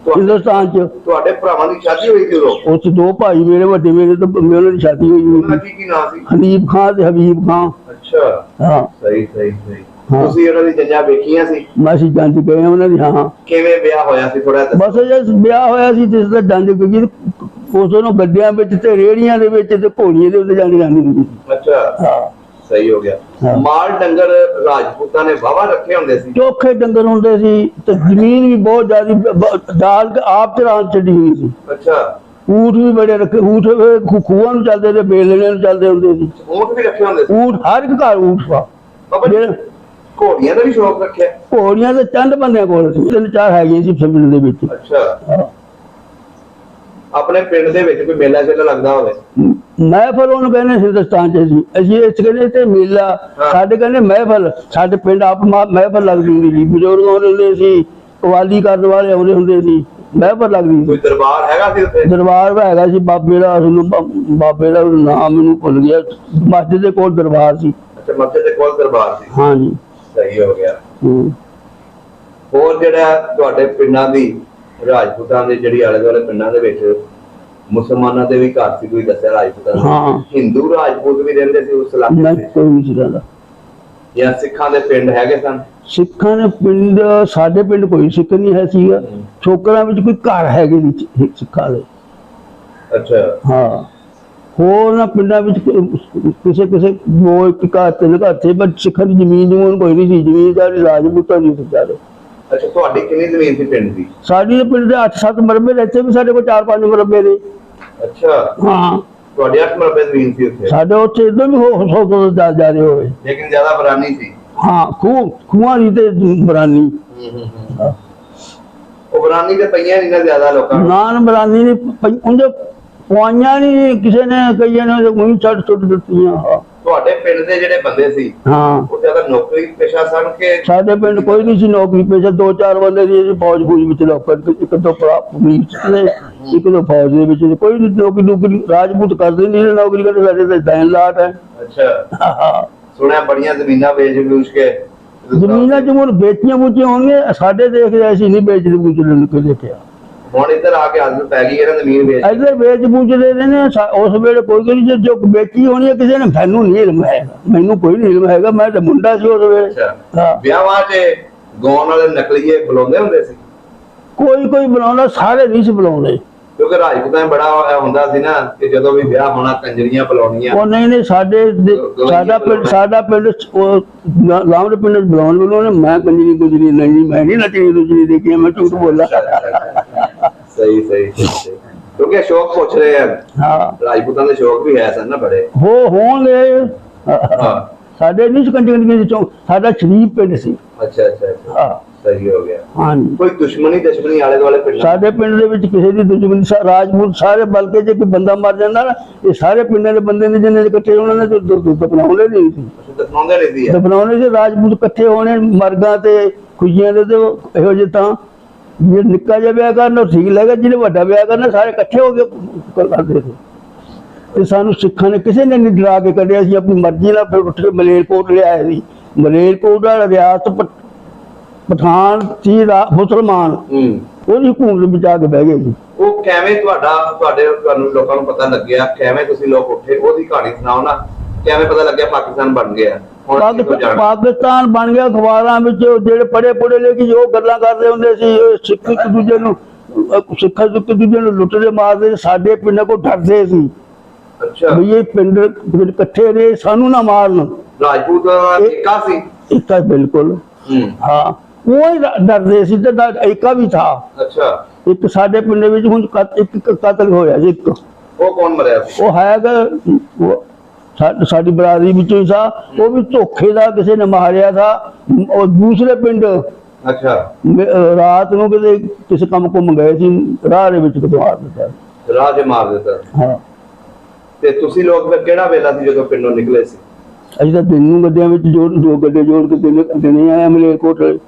ਹਿੰਦੁਸਤਾਨ 'ਚ। ਤੁਹਾਡੇ ਭਰਾਵਾਂ ਦੀ ਸ਼ਾਦੀ ਹੋਈ ਸੀ ਉਦੋਂ? ਉੱਥੇ ਦੋ ਭਾਈ ਮੇਰੇ ਵੱਡੇ, ਮੇਰੇ ਤੋਂ ਉਹਨਾਂ ਦੀ ਸ਼ਾਦੀ ਹੋਈ ਉਹਨਾਂ ਸੀ। ਕੀ ਨਾਂ ਸੀ? ਹਨੀਫ ਖਾਂ ਤੇ ਹਬੀਬ ਖਾਂ। ਅੱਛਾ। ਹਾਂ। ਸਹੀ ਸਹੀ ਸਹੀ। ਤੁਸੀਂ ਉਹਨਾਂ ਦੀ ਜੰਜਾਂ ਵੇਖੀਆਂ ਸੀ? ਅਸੀਂ ਜੰਜ ਗਏ ਉਹਨਾਂ ਦੀ। ਹਾਂ। ਕਿਵੇਂ ਵਿਆਹ ਹੋਇਆ ਸੀ ਥੋੜਾ ਦੱਸੋ? ਬਸ ਜੇ ਵਿਆਹ ਹੋਇਆ ਸੀ ਜਿਸ ਦਾ ਜੰਜ ਗਈ, ਉਸ ਨੂੰ ਗੱਡਿਆਂ ਵਿੱਚ ਤੇ ਰੇੜੀਆਂ ਦੇ ਵਿੱਚ ਤੇ ਘੋੜੀਆਂ ਦੇ ਉੱਤੇ ਜਾਂਦੀ ਹੁੰਦੀ ਸੀ। ਅੱਛਾ। ਹਾਂ। ਸਹੀ ਹੋ ਗਿਆ। ਮਾਲ ਡੰਗਰ ਰਾਜਪੂਤਾਂ ਨੇ ਵਾਵਾ ਰੱਖੇ ਹੁੰਦੇ ਸੀ? ਚੋਖੇ ਡੰਗਰ ਹੁੰਦੇ ਸੀ, ਤੇ ਜ਼ਮੀਨ ਵੀ ਬਹੁਤ ਜ਼ਿਆਦਾ, ਦਾਲ ਆਪ ਚਰਾਨ ਛੱਡੀ ਹੋਈ ਸੀ। ਅੱਛਾ। ਊਠ ਵੀ ਬੜੇ ਰੱਖੇ, ਊਠ ਖੂਹਾਂ ਨੂੰ ਚੱਲਦੇ ਤੇ ਬੇਲਣੇ ਨੂੰ ਚੱਲਦੇ ਹੁੰਦੇ ਸੀ। ਊਠ ਵੀ ਰੱਖੇ ਹੁੰਦੇ ਸੀ? ਊਠ ਹਰ ਇੱਕ ਘਰ ਊਠ ਵਾ। ਘੋੜੀਆਂ ਦਾ ਵੀ ਸ਼ੌਕ ਰੱਖਿਆ? ਘੋੜੀਆਂ ਤੇ ਚੰਦ ਬੰਦਿਆਂ ਕੋਲ ਸੀ, 3-4 ਹੈਗੀਆਂ ਸੀ ਪਿੰਡ ਦੇ ਵਿੱਚ। ਅੱਛਾ। ਆਪਣੇ ਪਿੰਡ ਦੇ ਵਿੱਚ ਕੋਈ ਮੇਲਾ ਸ਼ੇਲਾ ਲੱਗਦਾ ਹੋਵੇ? ਮਹਿਫਲ ਉਹਨੂੰ ਕਹਿੰਦੇ ਹਿੰਦੁਸਤਾਨ 'ਚ ਸੀ, ਅਸੀਂ ਇਸ ਕਹਿੰਦੇ ਤੇ ਮੇਲਾ, ਸਾਡੇ ਕਹਿੰਦੇ ਮਹਿਫਲ। ਸਾਡੇ ਪਿੰਡ ਆਪ ਮਹਿਫਲ ਲੱਗਦੀ ਹੁੰਦੀ ਸੀ, ਬਜ਼ੁਰਗ ਆਉਂਦੇ ਹੁੰਦੇ ਸੀ, ਕਵਾਲੀ ਕਰਨ ਵਾਲੇ ਆਉਂਦੇ ਹੁੰਦੇ ਸੀ, ਮਹਿਫਲ ਲੱਗਦੀ ਸੀ। ਕੋਈ ਦਰਬਾਰ ਹੈਗਾ ਸੀ ਉੱਥੇ? ਦਰਬਾਰ ਹੈਗਾ ਸੀ ਬਾਬੇ ਦਾ, ਬਾਬੇ ਦਾ ਨਾਮ ਮੈਨੂੰ ਭੁੱਲ ਗਿਆ। ਮਸਜਿਦ ਦੇ ਕੋਲ ਦਰਬਾਰ ਸੀ। ਅੱਛਾ, ਮਸਜਿਦ ਦੇ ਕੋਲ ਦਰਬਾਰ ਸੀ? ਹਾਂ ਜੀ। ਸਹੀ ਹੋ ਗਿਆ। ਹੋਰ ਜਿਹੜਾ ਤੁਹਾਡੇ ਪਿੰਡਾਂ ਦੀ ਰਾਜਪੂਤਾਂ ਦੇ, ਜਿਹੜੀ ਆਲੇ ਦੁਆਲੇ ਪਿੰਡਾਂ ਦੇ ਵਿੱਚ ਮੁਸਲਮਾਨਾਂ ਦੇ ਵੀ ਘਰ ਸੀ ਕੋਈ ਦੱਸਿਆ ਰਾਜਪੂਤਾਂ ਦੇ? ਹਾਂ। ਹਿੰਦੂ ਰਾਜਪੂਤ ਵੀ ਰਹਿੰਦੇ ਸੀ ਉਸ ਇਲਾਕੇ ਵਿੱਚ? ਕੋਈ ਨਹੀਂ ਸੀ ਰਹਿੰਦਾ। ਜਾਂ ਸਿੱਖਾਂ ਦੇ ਪਿੰਡ ਹੈਗੇ ਸਨ? ਸਿੱਖਾਂ ਦੇ ਪਿੰਡ, ਸਾਡੇ ਪਿੰਡ ਕੋਈ ਸਿੱਖ ਨਹੀਂ ਹੈ ਸੀਗਾ। ਛੋਕਰਾਂ ਵਿੱਚ ਕੋਈ ਘਰ ਹੈਗੇ ਸੀ ਸਿੱਖਾਂ ਦੇ। ਅੱਛਾ। ਹਾਂ। ਹੋਰ ਨਾ ਪਿੰਡਾਂ ਵਿੱਚ ਕਿਸੇ ਦੋ ਇੱਕ ਘਰ, 3 ਘਰ ਥੇ, ਪਰ ਸਿੱਖਾਂ ਦੀ ਜ਼ਮੀਨ ਜਮੂਨ ਕੋਈ ਨਹੀਂ ਸੀ। ਜ਼ਮੀਨਦਾਰੀ ਰਾਜਪੂਤਾਂ ਦੀ ਸੀ ਸਾਰੇ। ਅੱਛਾ, ਤੁਹਾਡੀ ਕਿੰਨੀ ਜ਼ਮੀਨ ਸੀ ਪਿੰਡ ਦੀ? ਸਾਡੀ ਪਿੰਡ ਦੇ 8-7 ਮਰਬੇ ਨੇ, ਇੱਥੇ ਵੀ ਸਾਡੇ ਕੋਲ 4-5 ਮਰਬੇ ਨੇ। ਅੱਛਾ। ਹਾਂ। ਤੁਹਾਡੀ 8 ਮਰਬੇ ਜ਼ਮੀਨ ਸੀ ਉੱਥੇ? ਸਾਡੇ ਉੱਥੇ ਇਦਾਂ ਵੀ 100 ਤੋਂ ਜ਼ਿਆਦਾ ਹੋਵੇ, ਲੇਕਿਨ ਜ਼ਿਆਦਾ ਬਰਾਨੀ ਸੀ? ਹਾਂ। ਖੂਹਾਂ ਦੀ ਤੇ ਬਰਾਨੀ। ਉਹ ਬਰਾਨੀ ਤੇ ਪਈਆਂ ਨਹੀਂ ਨਾ ਜ਼ਿਆਦਾ ਲੋਕਾਂ ਨੂੰ? ਨਾਨ ਬਰਾਨੀ ਨੇ ਉਹਦੇ ਪਵਾਈਆਂ ਨਹੀਂ ਕਿਸੇ ਨੇ, ਕਈਆਂ ਨੇ ਉਹੀ ਛੱਡ ਦਿੱਤੀਆਂ। ਤੁਹਾਡੇ ਪਿੰਡ ਦੇ ਜਿਹੜੇ ਬੰਦੇ ਸੀ, ਹਾਂ, ਉਹ ਜ਼ਿਆਦਾ ਨੌਕਰੀ ਪੇਸ਼ਾ ਸਨ ਕਿ? ਸਾਡੇ ਪਿੰਡ ਕੋਈ ਨਹੀਂ ਸੀ ਨੌਕਰੀ ਪੇਸ਼ਾ। 2-4 ਬੰਦੇ ਸੀ ਫੌਜ ਵਿੱਚ ਲੋਕਾਂ, ਇੱਕ ਦੋ ਪੁਲਿਸ ਦੇ, ਇੱਕ ਦੋ ਫੌਜ ਦੇ ਵਿੱਚ। ਕੋਈ ਨੌਕਰੀ ਰਾਜਪੂਤ ਕਰਦੇ ਨਹੀਂ ਨੌਕਰੀ, ਕਰਦੇ ਸਾਡੇ ਤੇ ਦੈਨ ਲਾਟ ਹੈ। ਅੱਛਾ। ਸੁਣਿਆ ਬੜੀਆਂ ਜ਼ਮੀਨਾਂ ਵੇਚ ਬੂਝ ਕੇ? ਜ਼ਮੀਨਾਂ ਜਮੂਨ ਵੇਚੀਆਂ ਬੂਚੀਆਂ ਹੋਣਗੀਆਂ, ਸਾਡੇ ਦੇਖਦੇ ਅਸੀਂ ਨਹੀਂ ਵੇਚਦੇ ਬੂਝਦੇ ਕੇ ਦੇਖਿਆ। ਹੁਣ ਇੱਧਰ ਆ ਕੇ ਆਦਤ ਪੈ ਗਈ ਇਹਨਾਂ ਜ਼ਮੀਨ ਵੇਚ ਇੱਧਰ ਵੇਚ ਬੂਝਦੇ ਨੇ ਉਸ ਵੇਲੇ ਕੋਈ ਨਹੀਂ ਜੋ ਵੇਚੀ ਹੋਣੀ ਹੈ ਕਿਸੇ ਨੇ, ਮੈਨੂੰ ਨਹੀਂ ਇਲਮ ਹੈਗਾ, ਮੈਨੂੰ ਕੋਈ ਨਹੀਂ ਇਲਮ ਹੈਗਾ, ਮੈਂ ਤਾਂ ਮੁੰਡਾ ਸੀ ਉਸ ਵੇਲੇ। ਅੱਛਾ ਹਾਂ, ਵਿਆਹਾਂ 'ਚ ਗਾਉਣ ਵਾਲੇ ਨਕਲੀਏ ਬੁਲਾਉਂਦੇ ਹੁੰਦੇ ਸੀ ਕੋਈ ਬੁਲਾਉਂਦਾ, ਸਾਰੇ ਨਹੀਂ ਸੀ ਬੁਲਾਉਂਦੇ। ਕਿਉਂਕਿ ਰਾਜਪੂਤਾਂ 'ਚ ਬੜਾ ਇਹ ਹੁੰਦਾ ਸੀ ਨਾ ਕਿ ਜਦੋਂ ਵੀ ਵਿਆਹ ਹੋਣਾ ਕੰਜਰੀਆਂ ਬੁਲਾਉਣੀਆਂ। ਉਹ ਨਹੀਂ ਸਾਡਾ ਪਿੰਡ ਉਹ ਲਾਂਵ ਦੇ ਪਿੰਡ ਬੁਲਾਉਣੇ, ਮੈਂ ਕੰਜਰੀ ਗੁਜਰੀ ਨਹੀਂ, ਮੈਂ ਨਹੀਂ ਨੱਚਣੀ ਨੁਚਣੀ ਦੇਖੀ, ਮੈਂ ਝੂਠ ਬੋਲਾ। ਸਹੀ ਕਿਉਂਕਿ ਸ਼ੌਕ ਪੁੱਛ ਰਹੇ ਆ, ਹਾਂ ਰਾਜਪੂਤਾਂ ਦੇ ਸ਼ੌਕ ਵੀ ਹੈ ਸਨ ਨਾ ਬੜੇ ਹੋਣਗੇ। ਹਾਂ ਸਾਡੇ ਨਹੀਂ ਸੀ ਕੰਜਰੀ ਚੌਂਕ, ਸਾਡਾ ਸ਼ਰੀਫ ਪਿੰਡ ਸੀ। ਅੱਛਾ ਹਾਂ ਸਹੀ ਹੋ ਗਿਆ। ਹਾਂਜੀ, ਕੋਈ ਦੁਸ਼ਮਣੀ ਆਲੇ ਦੁਆਲੇ ਪਿੰਡ ਸਾਡੇ ਪਿੰਡ ਦੇ ਵਿੱਚ ਕਿਸੇ ਦੀ ਦੁਸ਼ਮਣੀ, ਰਾਜਪੂਤ ਸਾਰੇ, ਬਲਕਿ ਜੇ ਕੋਈ ਬੰਦਾ ਮਰ ਜਾਂਦਾ ਨਾ, ਇਹ ਸਾਰੇ ਪਿੰਡਾਂ ਦੇ ਬੰਦੇ ਨੇ ਜਿਹਨੇ ਇਕੱਠੇ ਹੋਣਾ ਨੇ ਦਫਨਾਉਂਦੇ ਨਹੀਂ ਸੀ, ਦਫਨਾਉਂਦੇ ਨਹੀਂ ਸੀ। ਦਫਨਾਉਂਦੇ ਸੀ ਰਾਜਪੂਤ ਇਕੱਠੇ ਹੋਣੇ ਮਰਗਾਂ ਤੇ ਖੁਸ਼ੀਆਂ ਦੇ, ਤੇ ਇਹੋ ਜਿਹੇ ਤਾਂ ਜੇ ਨਿੱਕਾ ਜਿਹਾ ਵਿਆਹ ਕਰਨਾ ਠੀਕ ਲੱਗਾ, ਜਿਹਨੇ ਵੱਡਾ ਵਿਆਹ ਕਰਨਾ ਸਾਰੇ ਇਕੱਠੇ ਹੋ ਕੇ ਕਰਦੇ ਸੀ। ਤੇ ਸਾਨੂੰ ਸਿੱਖਾਂ ਨੇ ਕਿਸੇ ਨੇ ਨਹੀਂ ਡਰਾ ਕੇ ਕੱਢਿਆ ਸੀ, ਆਪਣੀ ਮਰਜ਼ੀ ਨਾਲ ਫਿਰ ਉੱਠ ਕੇ ਮਲੇਰਕੋਟ ਲਿਆਏ ਸੀ। ਮਲੇਰਕੋਟ ਦਾ ਰਿਆਸਤ ਪਠਾਨ ਸੀ, ਮੁਸਲਮਾਨ, ਉਹਦੀ ਹਕੂਮਤ ਵਿੱਚ ਆ ਕੇ ਬਹਿ ਗਏ ਸੀ। ਉਹ ਕਿਵੇਂ ਤੁਹਾਨੂੰ ਲੋਕਾਂ ਨੂੰ ਪਤਾ ਲੱਗਿਆ, ਕਿਵੇਂ ਤੁਸੀਂ ਲੋਕ ਉੱਠੇ, ਉਹਦੀ ਕਹਾਣੀ ਸੁਣਾਓ ਨਾ, ਕਿਵੇਂ ਪਤਾ ਲੱਗਿਆ ਪਾਕਿਸਤਾਨ ਬਣ ਗਿਆ? ਪਾਕਿਸਤਾਨ ਬਣ ਗਿਆ, ਅਖਬਾਰਾਂ ਵਿੱਚ ਜਿਹੜੇ ਪੜੇ ਲਿਖੇ ਜੋ ਗੱਲਾਂ ਕਰਦੇ ਹੁੰਦੇ ਸੀ, ਸਿੱਖ ਇੱਕ ਦੂਜੇ ਨੂੰ ਲੁੱਟਦੇ ਮਾਰਦੇ, ਸਾਡੇ ਪਿੰਡ ਕੋਲ ਡਰਦੇ ਸੀ। ਅੱਛਾ ਵੀ ਇਹ ਪਿੰਡ ਇਕੱਠੇ ਨੇ, ਸਾਨੂੰ ਨਾ ਮਾਰਨ। ਰਾਜਪੂਤ ਏਕਾ ਸੀ? ਏਕਾ ਬਿਲਕੁਲ, ਹਾਂ ਉਹ ਹੀ ਡਰਦੇ ਸੀ, ਤੇ ਏਕਾ ਵੀ ਥਾ। ਅੱਛਾ ਇੱਕ ਸਾਡੇ ਪਿੰਡ ਵਿੱਚ ਹੁਣ ਇੱਕ ਕਤਲ ਹੋਇਆ ਸੀ, ਇੱਕ। ਉਹ ਕੌਣ ਮਰਿਆ ਸੀ? ਉਹ ਹੈਗਾ ਸਾਡੀ ਬਰਾਦਰੀ ਵਿੱਚੋਂ ਹੀ ਸਾ, ਉਹ ਵੀ ਧੋਖੇ ਦਾ ਕਿਸੇ ਨੇ ਮਾਰਿਆ ਥਾ। ਉਹ ਦੂਸਰੇ ਪਿੰਡ ਅੱਛਾ ਰਾਤ ਨੂੰ ਕਿਤੇ ਕਿਸੇ ਕੰਮ ਘੁੰਮ ਗਏ ਸੀ, ਰਾਹ ਦੇ ਵਿੱਚ ਕਿਤੇ ਮਾਰ ਦਿੱਤਾ, ਰਾਹ 'ਚ ਮਾਰ ਦਿੱਤਾ। ਹਾਂ ਤੇ ਤੁਸੀਂ ਲੋਕ ਫਿਰ ਕਿਹੜਾ ਵੇਲਾ ਸੀ ਜਦੋਂ ਪਿੰਡੋਂ ਨਿਕਲੇ ਸੀ? ਅਸੀਂ ਤਾਂ ਦਿਨ ਨੂੰ ਗੱਡਿਆਂ ਵਿੱਚ ਦੋ ਗੱਡੇ ਜੋੜ ਕੇ ਦਿਨੇ ਆਏ ਮਲੇਰਕੋਟ।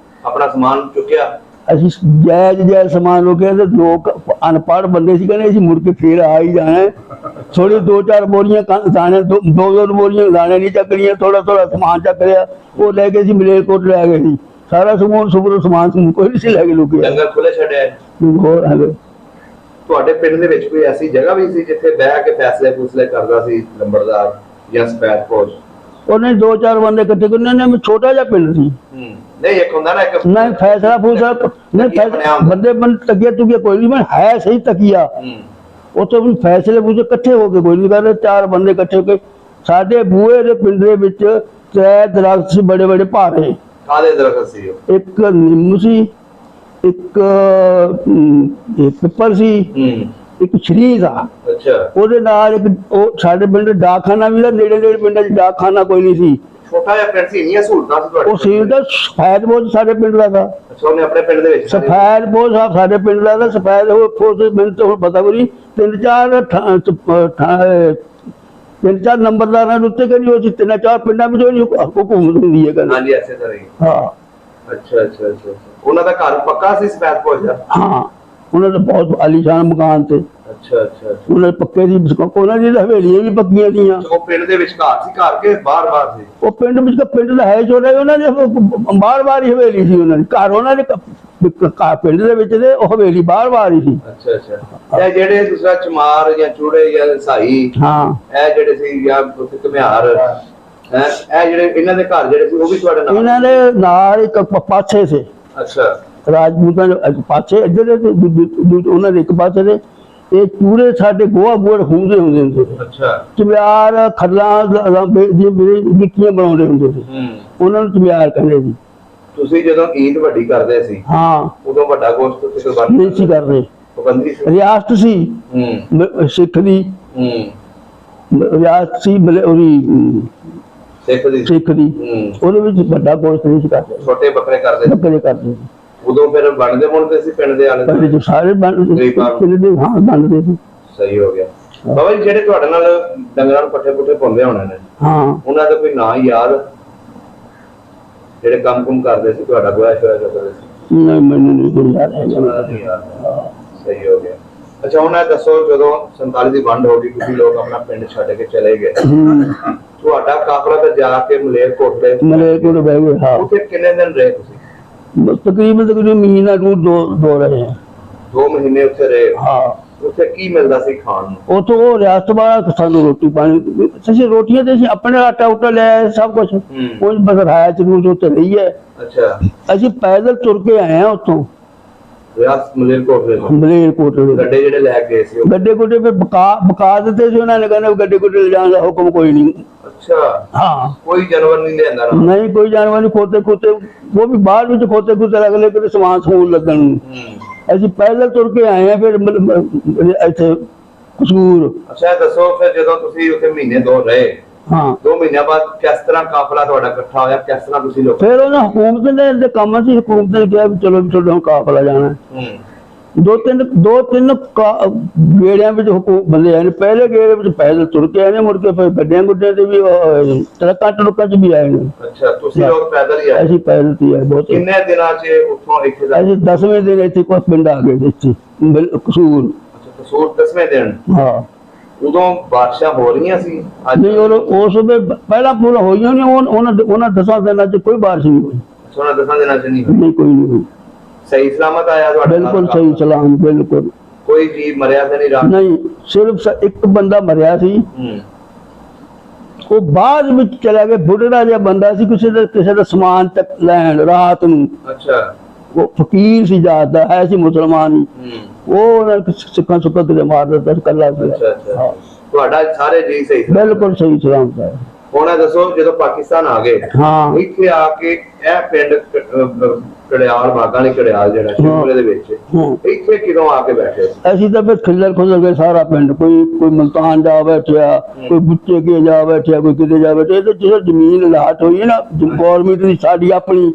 ਆਪਣਾ ਸਮਾਨ ਚੁੱਕਿਆ? ਅਸੀਂ ਜਾਇਜ਼ ਸਮਾਨ ਰੋਕਿਆ, ਤੇ ਲੋਕ ਅਨਪੜ੍ਹ ਬੰਦੇ ਸੀ, ਕਹਿੰਦੇ ਅਸੀਂ ਮੁੜ ਕੇ ਫੇਰ ਆ ਹੀ ਜਾਣਾ। ਥੋੜੀ 2-4 ਬੋਰੀਆਂ ਦਾਣੇ, ਦੋ ਬੋਰੀਆਂ ਦਾਣੇ ਨਹੀਂ ਚੱਕਣੀਆਂ, ਥੋੜਾ ਸਮਾਨ ਚੱਕ ਲਿਆ, ਉਹ ਲੈ ਕੇ ਅਸੀਂ ਮਲੇਰਕੋਟ ਲੈ ਗਏ ਸੀ। ਸਾਰਾ ਸਮਾਨ ਕੋਈ ਨਹੀਂ ਸੀ ਲੈ ਕੇ ਲੋਕੀ। ਜੰਗਲ ਖੁੱਲੇ ਛੱਡਿਆ? ਹੋਰ ਹੈਗੇ। ਤੁਹਾਡੇ ਪਿੰਡ ਦੇ ਵਿੱਚ ਕੋਈ ਐਸੀ ਜਗ੍ਹਾ ਵੀ ਸੀ ਜਿੱਥੇ ਬਹਿ ਕੇ ਫੈਸਲੇ ਕਰਦਾ ਸੀ ਲੰਬੜਦਾਰ ਜਾਂ ਸਪੈਦ ਫੌਜ? ਉਹਨੇ 2-4 ਬੰਦੇ ਇਕੱਠੇ ਕਰਨੇ ਨੇ, ਛੋਟਾ ਜਿਹਾ ਪਿੰਡ ਸੀ। ਨਹੀਂ ਇੱਕ ਹੁੰਦਾ ਨਾ ਇੱਕ ਨਹੀਂ ਫੈਸਲਾ ਬੰਦੇ ਤਕੀਆ ਤੁਕੀਆ ਕੋਈ ਨਹੀਂ, ਹੈ ਸਹੀ ਤਕੀਆ। ਉੱਥੇ ਵੀ ਫੈਸਲੇ ਪੂਸੇ ਇਕੱਠੇ ਹੋ ਕੇ ਕੋਈ ਨਹੀਂ ਕਰਦੇ, 4 ਬੰਦੇ ਇਕੱਠੇ ਹੋ ਕੇ। ਸਾਡੇ ਬੂਹੇ ਦੇ ਪਿੰਡ ਦੇ ਵਿੱਚ 3 ਦਰਖਤ ਸੀ, ਬੜੇ ਭਾਰੇ। ਕਾਹਦੇ ਦਰਖਤ ਸੀ? ਇੱਕ ਨਿੰਮ ਸੀ, ਇੱਕ ਪਿੱਪਲ ਸੀ, ਇੱਕ ਸ਼ਰੀਰ ਆ। ਅੱਛਾ ਉਹਦੇ ਨਾਲ ਉਹ ਸਾਡੇ ਪਿੰਡ ਡਾਕਖਾਨਾ ਵੀ, ਨੇੜੇ ਪਿੰਡਾਂ 'ਚ ਡਾਕਖਾਨਾ ਕੋਈ ਨਹੀਂ ਸੀ। ਛੋਟਾ ਜਿਹਾ ਪਿੰਡ ਸੀ, ਇੰਨੀਆਂ ਸਹੂਲਤਾਂ ਸੀ ਤੁਹਾਡੇ? ਉਹ ਸੀ ਤਾਂ ਸਫੈਦ ਬਹੁਤ ਸਾਡੇ ਪਿੰਡ ਦਾ ਥਾ। ਅੱਛਾ ਉਹਨੇ ਆਪਣੇ ਪਿੰਡ ਦੇ ਵਿੱਚ ਸਫੈਦ ਬਹੁਤ ਸਾਡੇ ਪਿੰਡ ਦਾ ਥਾ। ਸਫੈਦ ਮੈਨੂੰ ਤਾਂ ਹੁਣ ਪਤਾ ਕੋਈ 3-4 ਨੰਬਰਦਾਰਾਂ ਦੇ ਉੱਤੇ ਕਹਿੰਦੀ ਉਹ 3-4 ਪਿੰਡਾਂ ਵਿੱਚ ਹਕੂਮਤ ਹੁੰਦੀ ਹੈ। ਹਾਂਜੀ ਐਸੇ ਤਰ੍ਹਾਂ ਹੀ। ਹਾਂ ਅੱਛਾ ਉਹਨਾਂ ਦਾ ਘਰ ਪੱਕਾ ਸੀ ਸਪੈਦ ਫੌਜ ਦਾ? ਹਾਂ ਉਹਨਾਂ ਦਾ ਬਹੁਤ ਆਲੀਸ਼ਾਨ ਮਕਾਨ ਤੇ। ਅੱਛਾ ਉਹਨਾਂ ਦੇ ਪੱਕੇ ਦੀ, ਉਹਨਾਂ ਦੀ ਹਵੇਲੀਆਂ ਵੀ ਪੱਕੀਆਂ ਸੀਆਂ। ਉਹ ਪਿੰਡ ਦੇ ਵਿੱਚ ਘਰ ਸੀ, ਘਰ ਕੇ ਬਾਹਰ ਸੀ? ਉਹ ਪਿੰਡ ਦਾ ਹੈ ਛੋਟਾ, ਉਹਨਾਂ ਦੇ ਬਾਹਰ ਹੀ ਹਵੇਲੀ ਸੀ। ਉਹਨਾਂ ਦੀ ਘਰ ਉਹਨਾਂ ਦੇ ਪਿੰਡ ਦੇ ਵਿੱਚ, ਤੇ ਉਹ ਹਵੇਲੀ ਬਾਹਰ ਹੀ ਸੀ। ਅੱਛਾ ਇਹ ਜਿਹੜੇ ਦੂਸਰਾ ਚਮਾਰ ਜਾਂ ਚੂੜੇ ਜਾਂ ਸਾਈ, ਹਾਂ ਇਹ ਜਿਹੜੇ ਸੀ ਜਾਂ ਘੁਮਿਆਰ, ਇਹ ਜਿਹੜੇ ਇਹਨਾਂ ਦੇ ਘਰ ਜਿਹੜੇ ਸੀ ਉਹ ਵੀ ਤੁਹਾਡੇ ਨਾਲ? ਇਹਨਾਂ ਦੇ ਨਾਲ ਇੱਕ ਪਾਸੇ ਸੀ। ਅੱਛਾ ਰਾਜਪੂਤਾਂ ਦੇ ਪਾਸੇ ਇੱਧਰ, ਉਹਨਾਂ ਦੇ ਇੱਕ ਪਾਸੇ ਦੇ। ਇਹ ਚੂੜੇ ਸਾਡੇ ਗੋਹਾ ਖੂੰਦੇ ਹੁੰਦੇ ਸੀ। ਅੱਛਾ ਚਮਿਆਰ ਖੱਲਾਂ ਗਿੱਟੀਆਂ ਬਣਾਉਂਦੇ ਹੁੰਦੇ ਸੀ, ਉਹਨਾਂ ਨੂੰ ਚਮਿਆਰ ਕਹਿੰਦੇ ਸੀ। ਤੁਸੀਂ ਜਦੋਂ ਈਦ ਵੱਡੀ ਕਰਦੇ ਸੀ, ਹਾਂ, ਉਦੋਂ ਵੱਡਾ ਗੋਸ਼ਤ ਤੁਸੀਂ ਨਹੀਂ ਸੀ ਕਰਦੇ, ਪਾਬੰਦੀ ਸੀ, ਰਿਆਸਤ ਸੀ ਸਿੱਖ ਦੀ, ਰਿਆਸਤ ਸੀ ਉਹਦੀ ਸਿੱਖ ਦੀ। ਉਹਦੇ ਵਿੱਚ ਵੱਡਾ ਗੋਸ਼ਤ ਨਹੀਂ ਸੀ ਕਰਦੇ, ਛੋਟੇ ਬੱਕਰੇ ਕਰਦੇ ਸੀ। ਉਦੋਂ ਫਿਰ ਬਣਦੇ ਸੀ ਪਿੰਡ ਦੇ ਆਲੇ ਸਾਰੇ ਬਣਦੇ ਸੀ। ਸਹੀ ਹੋ ਗਿਆ। ਬਾਬਾ ਜੀ ਜਿਹੜੇ ਤੁਹਾਡੇ ਨਾਲ ਡੰਗਰਾਂ ਨੂੰ ਪੱਠੇ ਪਾਉਂਦੇ ਹੋਣੇ ਨੇ, ਹਾਂ, ਉਹਨਾਂ ਦਾ ਕੋਈ ਨਾਂ ਯਾਦ ਜਿਹੜੇ ਕੰਮ ਕਰਦੇ ਸੀ, ਤੁਹਾਡਾ ਗੋਇਆ ਕਰਦੇ ਸੀ? ਨਹੀਂ, ਮੈਨੂੰ ਨਹੀਂ ਕੋਈ ਯਾਦ ਹੈ। ਸਹੀ ਹੋ ਗਿਆ। ਅੱਛਾ ਹੁਣ ਇਹ ਦੱਸੋ, ਜਦੋਂ 47 ਦੀ ਵੰਡ ਹੋ ਗਈ, ਤੁਸੀਂ ਲੋਕ ਆਪਣਾ ਪਿੰਡ ਛੱਡ ਕੇ ਚਲੇ ਗਏ, ਤੁਹਾਡਾ ਕਾਫਲਾ ਤੇ ਜਾ ਕੇ ਮਲੇਰਕੋਟ ਬਹਿ ਗਏ। ਹਾਂ, ਉੱਥੇ ਕਿੰਨੇ ਦਿਨ ਰਹੇ ਤੁਸੀਂ? ਤਕਰੀਬਨ ਮਹੀਨਾ ਦੋ ਰਹੇ ਆ। 2 ਮਹੀਨੇ ਉੱਥੇ ਰਹੇ। ਹਾਂ ਉੱਥੇ ਕੀ ਮਿਲਦਾ ਸੀ ਖਾਣ ਨੂੰ? ਉਥੋਂ ਉਹ ਰਿਆਸਤ ਬਾਅਦ ਸਾਨੂੰ ਰੋਟੀ ਪਾਣੀ, ਅਸੀਂ ਰੋਟੀਆਂ ਤੇ ਅਸੀਂ ਆਪਣੇ ਆਟਾ ਉਟਾ ਲੈ ਆਏ ਸਭ ਕੁਝ, ਉਹ ਬਸ ਰਾਇਆ ਚ ਉੱਤੇ ਰਹੀ ਹੈ। ਅੱਛਾ, ਅਸੀਂ ਪੈਦਲ ਤੁਰ ਕੇ ਆਏ ਆ ਉੱਥੋਂ ਰਿਆਸਤ ਮਲੇਰਕੋਟਲੇ ਤੋਂ। ਮਲੇਰਕੋਟਲੇ ਦੇ ਗੱਡੇ ਜਿਹੜੇ ਲੈ ਕੇ ਗਏ ਸੀ ਉਹ? ਗੱਡੇ ਗੁੱਡੇ ਫਿਰ ਬਕਾ ਦਿੱਤੇ ਸੀ ਉਹਨਾਂ ਨੇ, ਕਹਿੰਦੇ ਗੱਡੇ ਗੁੱਡੇ ਲਿਜਾਣ ਦਾ ਹੁਕਮ ਕੋਈ ਨਹੀਂ। ਅੱਛਾ, ਹਾਂ ਕੋਈ ਜਾਨਵਰ ਨਹੀਂ ਲਿਆਂਦਾ ਨਾ? ਨਹੀਂ ਕੋਈ ਜਾਨਵਰ ਨਹੀਂ, ਖੋਤੇ ਖੋਤੇ ਉਹ ਵੀ ਬਾਅਦ ਵਿੱਚ ਖੋਤੇ ਖੋਤੇ ਅਗਲੇ ਕਿਤੇ ਸਮਾਨ ਸਮੂਨ ਲੱਗਣ ਨੂੰ। ਅਸੀਂ ਪੈਦਲ ਤੁਰ ਕੇ ਆਏ ਆ ਫਿਰ ਇੱਥੇ ਕਸੂਰ। ਅੱਛਾ, ਇਹ ਦੱਸੋ ਫਿਰ ਜਦੋਂ ਤੁਸੀਂ ਉੱਥੇ ਮਹੀਨੇ 2 ਰਹੇ, ਹਾਂ 2 ਮਹੀਨਿਆਂ ਬਾਅਦ ਕਿਸ ਤਰ੍ਹਾਂ ਕਾਫਲਾ ਤੁਹਾਡਾ ਇਕੱਠਾ ਹੋਇਆ, ਕਿਸ ਤਰ੍ਹਾਂ ਤੁਸੀਂ ਲੋਕ? ਫਿਰ ਉਹਨਾਂ ਹਕੂਮਤ ਨੇ ਇਹਦੇ ਕੰਮ ਸੀ, ਹਕੂਮਤ ਨੇ ਕਿਹਾ ਵੀ ਚਲੋ ਵੀ ਤੁਹਾਡਾ ਕਾਫਲਾ ਜਾਣਾ। ਦੋ ਤਿੰਨ ਗੇੜਿਆਂ ਵਿੱਚ ਬੰਦੇ ਆਏ ਨੇ। ਪਹਿਲੇ ਗੇੜੇ ਵਿੱਚ ਪੈਦਲ ਤੁਰ ਕੇ ਆਏ ਨੇ, ਮੁੜ ਕੇ ਫਿਰ ਗੱਡੀਆਂ ਗੁੱਡਿਆਂ ਤੇ ਵੀ ਟਰੱਕਾਂ ਟਰੁੱਕਾਂ ਚ ਵੀ ਆਏ ਨੇ। ਅੱਛਾ, ਤੁਸੀਂ ਲੋਕ ਪੈਦਲ ਹੀ ਆਏ? ਅਸੀਂ ਪੈਦਲ ਤੇ ਆਏ। ਬਹੁਤ ਕਿੰਨੇ ਦਿਨਾਂ ਚ ਉੱਥੋਂ ਇੱਥੇ ਦਾ? ਅਸੀਂ 10ਵੇਂ ਦਿਨ ਇੱਥੇ ਕੋਈ ਪਿੰਡ ਆ ਗਏ ਇੱਥੇ ਕਸੂਰ। ਅੱਛਾ, ਕਸੂਰ 10ਵੇਂ ਦਿਨ? ਹਾਂ ਉਦੋਂ ਬਾਰਿਸ਼ਾਂ ਹੋ ਰਹੀਆਂ ਸੀ? ਨਹੀਂ ਉਸ ਵੇਲੇ ਪਹਿਲਾਂ ਪੂਰਾ ਹੋਈਆਂ ਨੇ, ਉਹਨਾਂ 10 ਦਿਨਾਂ ਚ ਕੋਈ ਬਾਰਿਸ਼ ਨਹੀਂ ਹੋਈ। ਅੱਛਾ, ਉਹਨਾਂ 10 ਦਿਨਾਂ ਚ ਨਹੀਂ ਹੋਈ? ਨਹੀਂ ਕੋਈ ਨਹੀਂ ਹੋਈ। ਸਹੀ ਸਲਾਮਤ ਆਇਆ ਤੁਹਾਡੇ? ਬਿਲਕੁਲ ਸਹੀ ਸਲਾਮ, ਬਿਲਕੁਲ ਕੋਈ ਜੀਵ ਮਰਿਆ ਤਾਂ ਨਹੀਂ ਰਾਤ? ਨਹੀਂ, ਸਿਰਫ ਇੱਕ ਬੰਦਾ ਮਰਿਆ ਸੀ, ਉਹ ਬਾਅਦ ਵਿੱਚ ਚਲਾ ਗਿਆ। ਬੁੱਢੜਾ ਜਿਹਾ ਬੰਦਾ ਸੀ, ਕਿਸੇ ਦਾ ਸਮਾਨ ਤੱਕ ਲੈਣ ਰਾਤ ਨੂੰ। ਅੱਛਾ, ਉਹ ਫਕੀਰ ਸੀ, ਜਾਤ ਦਾ ਹੈ ਸੀ, ਮੁਸਲਮਾਨ ਹੀ। ਉਹ ਸਿੱਖਾਂ ਸੁੱਖਾਂ ਤੇ ਮਾਰ ਦਿੱਤਾ ਕੱਲਾ ਸੀ। ਅੱਛਾ, ਤੁਹਾਡਾ ਸਾਰੇ ਜੀ ਸਹੀ? ਬਿਲਕੁਲ ਸਹੀ ਸਲਾਮ ਹੈ। ਹੁਣ ਇਹ ਦੱਸੋ, ਜਦੋਂ ਪਾਕਿਸਤਾਨ ਆ ਗਏ, ਹਾਂ ਇੱਥੇ ਆ ਕੇ ਇਹ ਪਿੰਡ ਕੜਿਆਲ, ਬਾਗਾਂ ਵਾਲੀ ਕੜਿਆਲ ਜਿਹੜਾ ਸ਼ਿਮਲੇ ਦੇ ਵਿੱਚ, ਇੱਥੇ ਕਿਦੋਂ ਆ ਕੇ ਬੈਠੇ? ਅਸੀਂ ਤਾਂ ਫਿਰ ਖਿੱਲਰ ਖੁੱਲਰ ਗਏ ਸਾਰਾ ਪਿੰਡ। ਕੋਈ ਮੁਲਤਾਨ ਜਾ ਬੈਠਿਆ, ਕੋਈ ਬੁੱਚੇ ਕੇ ਜਾ ਬੈਠਿਆ, ਕੋਈ ਕਿਤੇ ਜਾ ਬੈਠਿਆ। ਤੇ ਜਦੋਂ ਜ਼ਮੀਨ ਲਾਟ ਹੋਈ ਨਾ ਗੌਰਮਿੰਟ ਦੀ, ਸਾਡੀ ਆਪਣੀ,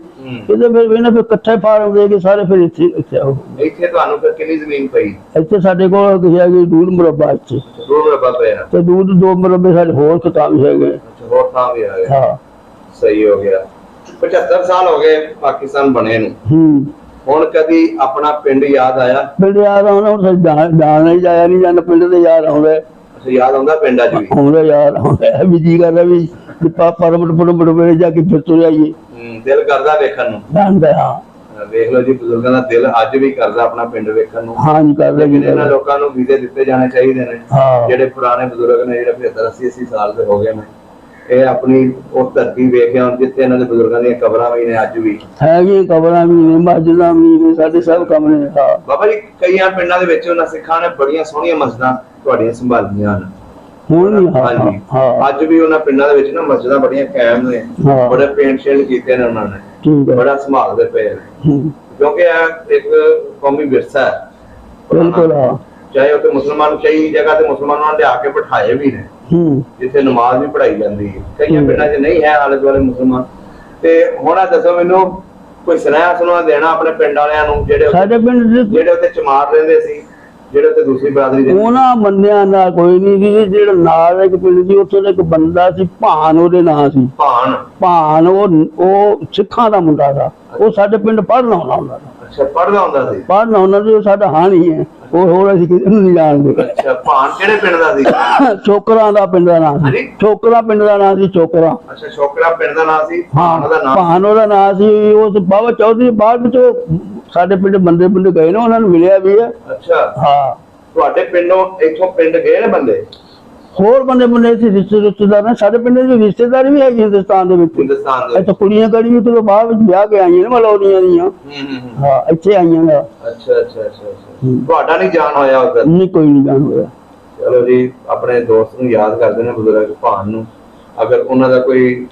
ਇਹਦੇ ਫਿਰ ਇਹਨਾਂ ਫਿਰ ਇਕੱਠੇ ਫਾਰਮ ਦੇ ਕੇ ਸਾਰੇ ਫਿਰ ਇੱਥੇ ਆਓ। ਇੱਥੇ ਤੁਹਾਨੂੰ ਫਿਰ ਕਿੰਨੀ ਜ਼ਮੀਨ ਪਈ? ਇੱਥੇ ਸਾਡੇ ਕੋਲ ਕਿਸੇ ਹੈਗੀ 2 ਮੁਰੱਬਾ ਇੱਥੇ 2 ਮੁਰੱਬਾ ਪਿਆ ਤੇ 2 ਮੁਰੱਬੇ ਸਾਡੇ ਹੋਰ ਕਿਤਾਬ ਹੈਗੇ। ਹੋਰ ਥਾਂ ਵੀ ਆ ਗਿਆ? ਹਾਂ ਸਹੀ ਹੋ ਗਿਆ। 75 ਸਾਲ ਹੋ ਗਏ ਪਾਕਿਸਤਾਨ ਬਣੇ ਨੂੰ। ਹੁਣ ਕਦੀ ਆਪਣਾ ਪਿੰਡ ਯਾਦ ਆਇਆ? ਪਿੰਡ ਯਾਦ ਆਉਂਦਾ, ਹੁਣ ਜਾਣ ਨਹੀਂ ਜਾਇਆ ਨਹੀਂ ਜਾਂਦਾ, ਪਿੰਡ ਤੇ ਯਾਦ ਆਉਂਦਾ। ਅੱਛਾ, ਯਾਦ ਆਉਂਦਾ ਪਿੰਡ ਅੱਜ ਵੀ? ਆਉਂਦਾ, ਯਾਦ ਆਉਂਦਾ ਵੀ। ਜੀ ਕਰਦਾ ਵੀ ਪਰਮਟ ਜਾ ਕੇ ਫਿਰ ਤੁਰ ਆਈਏ। ਦਿਲ ਕਰਦਾ ਵੇਖਣ ਨੂੰ? ਜਾਂਦਾ, ਹਾਂ। ਵੇਖ ਲਓ ਜੀ, ਬਜ਼ੁਰਗਾਂ ਦਾ ਦਿਲ ਅੱਜ ਵੀ ਕਰਦਾ ਆਪਣਾ ਪਿੰਡ ਵੇਖਣ ਨੂੰ। ਹਾਂ ਜੀ, ਕਰਦਾ ਜੀ। ਇਹਨਾਂ ਲੋਕਾਂ ਨੂੰ ਵੀਜ਼ੇ ਦਿੱਤੇ ਜਾਣੇ ਚਾਹੀਦੇ ਨੇ, ਹਾਂ। ਜਿਹੜੇ ਪੁਰਾਣੇ ਬਜ਼ੁਰਗ ਨੇ, ਜਿਹੜੇ 75 80 ਸਾਲ ਦੇ ਹੋ ਗਏ ਨੇ, ਇਹ ਆਪਣੀ ਉਹ ਧਰਤੀ ਵੇਖਿਆ ਜਿੱਥੇ ਇਹਨਾਂ ਦੇ ਬਜ਼ੁਰਗਾਂ ਦੀਆਂ ਕਬਰਾਂ ਵੀ ਨੇ, ਅੱਜ ਵੀ ਹੈਗੀਆਂ ਕਬਰਾਂ ਵੀ ਨੇ, ਮਸਜਿਦਾਂ ਵੀ ਨੇ, ਸਾਡੇ ਸਭ ਕੰਮ ਨੇ। ਹਾਂ ਬਾਬਾ ਜੀ, ਕਈਆਂ ਪਿੰਡਾਂ ਦੇ ਵਿੱਚ ਉਹਨਾਂ ਸਿੱਖਾਂ ਨੇ ਬੜੀਆਂ ਸੋਹਣੀਆਂ ਮਸਜਿਦਾਂ ਤੁਹਾਡੀਆਂ ਸੰਭਾਲੀਆਂ ਹਨ। ਹੁਣ ਵੀ ਹਾਂਜੀ, ਅੱਜ ਵੀ ਉਹਨਾਂ ਪਿੰਡਾਂ ਦੇ ਵਿੱਚ ਨਾ ਮਸਜਿਦਾਂ ਬੜੀਆਂ ਕਾਇਮ ਨੇ, ਬੜੇ ਪੇਂਟ ਸ਼ੇਡ ਕੀਤੇ ਨੇ ਉਹਨਾਂ ਨੇ, ਠੀਕ ਹੈ, ਬੜਾ ਸੰਭਾਲਦੇ ਪਏ ਨੇ, ਕਿਉਂਕਿ ਇਹ ਇੱਕ ਕੌਮੀ ਵਿਰਸਾ ਹੈ। ਬਿਲਕੁਲ। ਹਾਂ, ਚਾਹੇ ਉੱਥੇ ਮੁਸਲਮਾਨ, ਕਈ ਜਗ੍ਹਾ ਤੇ ਮੁਸਲਮਾਨਾਂ ਨੇ ਲਿਆ ਕੇ ਬਿਠਾਏ ਵੀ ਨੇ, ਜਿੱਥੇ ਨਮਾਜ਼ ਵੀ ਪੜ੍ਹਾਈ ਜਾਂਦੀ ਹੈ। ਕਈਆਂ ਪਿੰਡਾਂ 'ਚ ਨਹੀਂ ਹੈ ਆਲੇ ਦੁਆਲੇ ਮੁਸਲਮਾਨ। ਤੇ ਹੁਣ ਇਹ ਦੱਸੋ ਮੈਨੂੰ, ਕੋਈ ਸੁਨੇਹਾ ਸੁਣਾ ਦੇਣਾ ਆਪਣੇ ਪਿੰਡ ਵਾਲਿਆਂ ਨੂੰ, ਸਾਡੇ ਪਿੰਡ ਜਿਹੜੇ ਉੱਥੇ ਚਮਾਰ ਰਹਿੰਦੇ ਸੀ, ਜਿਹੜੇ ਉੱਥੇ ਦੂਸਰੀ ਬਰਾਦਰੀ ਦੇ? ਉਹਨਾਂ ਬੰਦਿਆਂ ਦਾ ਕੋਈ ਨਹੀਂ ਸੀ। ਜਿਹੜਾ ਨਾਲ ਇੱਕ ਪਿੰਡ ਸੀ, ਉੱਥੇ ਦਾ ਇੱਕ ਬੰਦਾ ਸੀ, ਭਾਨ ਉਹਦੇ ਨਾਂ ਸੀ। ਭਾਨ ਉਹ ਸਿੱਖਾਂ ਦਾ ਮੁੰਡਾ ਦਾ, ਉਹ ਸਾਡੇ ਪਿੰਡ ਪੜ੍ਹਨਾ ਹੁੰਦਾ। ਅੱਛਾ, ਪੜ੍ਹਦਾ ਹੁੰਦਾ ਸੀ? ਪੜ੍ਹਨਾ ਹੁੰਦਾ ਸੀ, ਉਹ ਸਾਡਾ ਹਾਣੀ ਹੈ। ਉਹ ਹੋਰ ਅਸੀਂ ਕਿਸੇ ਨੂੰ ਨਹੀਂ ਜਾਣਦੇ। ਅੱਛਾ, ਭਾਨ ਕਿਹੜੇ ਪਿੰਡ ਦਾ ਸੀ? ਚੋਕਰਾਂ ਦਾ ਪਿੰਡ ਦਾ ਨਾਂ ਸੀ। ਚੋਕਰਾ ਪਿੰਡ ਦਾ ਨਾਂ ਸੀ, ਚੋਕਰਾ। ਅੱਛਾ, ਚੋਕਰਾ ਪਿੰਡ ਦਾ ਨਾਂ ਸੀ, ਭਾਨ ਉਹਦਾ ਨਾਂ ਸੀ। ਉਹ ਬਾਬਾ ਚੌਧਰੀ ਬਾਅਦ ਵਿੱਚ ਸਾਡੇ ਪਿੰਡ ਬੰਦੇ ਗਏ ਨੇ, ਉਹਨਾਂ ਨੂੰ ਮਿਲਿਆ ਵੀ ਹੈ। ਅੱਛਾ, ਹਾਂ। ਤੁਹਾਡੇ ਪਿੰਡੋਂ ਇੱਥੋਂ ਪਿੰਡ ਗਏ ਨੇ ਬੰਦੇ? ਹੋਰ ਬੰਦੇ ਸੀ, ਰਿਸ਼ਤੇਦਾਰ ਨੇ। ਸਾਡੇ ਪਿੰਡ ਦੀ ਰਿਸ਼ਤੇਦਾਰੀ ਵੀ ਹੈਗੀ ਹਿੰਦੁਸਤਾਨ ਦੇ ਵਿੱਚ। ਇੱਥੇ ਕੁੜੀਆਂ ਕੜੀ ਤੋਂ ਬਾਅਦ ਵਿੱਚ ਵਿਆਹ ਕੇ ਆਈਆਂ ਨੇ ਮਲੌਰੀਆਂ ਦੀਆਂ। ਹਾਂ, ਇੱਥੇ ਆਈਆਂ ਨੇ। ਅੱਛਾ ਅੱਛਾ ਅੱਛਾ। ਤੁਹਾਡਾ ਨਹੀਂ ਜਾਣ ਹੋਇਆ ਉਧਰ? ਨਹੀਂ, ਕੋਈ ਨਹੀਂ ਜਾਣ ਹੋਇਆ। ਚਲੋ ਜੀ, ਆਪਣੇ ਦੋਸਤ ਨੂੰ ਯਾਦ ਕਰਦੇ ਨੇ, ਬਜ਼ੁਰਗ ਭਾਨ ਨੂੰ। ਅਗਰ ਉਹਨਾਂ ਦਾ ਕੋਈ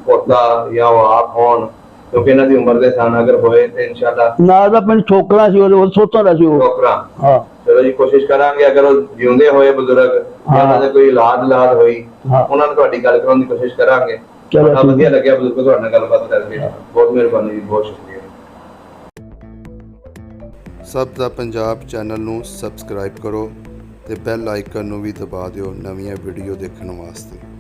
ਪੋਤਾ ਜਾਂ ਉਹ ਆਪ ਹੋਣ, ਕਿਉਂਕਿ ਇਹਨਾਂ ਦੀ ਉਮਰ ਦੇ ਸਨ, ਅਗਰ ਹੋਏ ਤੇ ਇਨਸ਼ਾਅੱਲਾ। ਨਾਲ ਦਾ ਪਿੰਡ ਠੋਕਰਾ ਸੀ, ਉਹ ਸੋਚਾਂ ਦਾ ਸੀ ਉਹ ਠੋਕਰਾ। ਹਾਂ, ਚਲੋ ਜੀ, ਕੋਸ਼ਿਸ਼ ਕਰਾਂਗੇ ਅਗਰ ਉਹ ਜਿਉਂਦੇ ਹੋਏ ਬਜ਼ੁਰਗ, ਉਹਨਾਂ ਦੇ ਕੋਈ ਔਲਾਦ ਹੋਈ, ਉਹਨਾਂ ਨੂੰ ਤੁਹਾਡੀ ਗੱਲ ਕਰਾਉਣ ਦੀ ਕੋਸ਼ਿਸ਼ ਕਰਾਂਗੇ। ਬੜਾ ਵਧੀਆ ਲੱਗਿਆ ਬਜ਼ੁਰਗ ਤੁਹਾਡੇ ਨਾਲ ਗੱਲਬਾਤ ਕਰਕੇ। ਬਹੁਤ ਮਿਹਰਬਾਨੀ ਜੀ, ਬਹੁਤ ਸ਼ੁਕਰੀਆ। ਸਭ ਦਾ ਪੰਜਾਬ ਚੈਨਲ ਨੂੰ ਸਬਸਕ੍ਰਾਈਬ ਕਰੋ ਤੇ ਬੈਲ ਆਈਕਨ ਨੂੰ ਵੀ ਦਬਾ ਦਿਓ ਨਵੀਆਂ ਵੀਡੀਓ ਦੇਖਣ ਵਾਸਤੇ।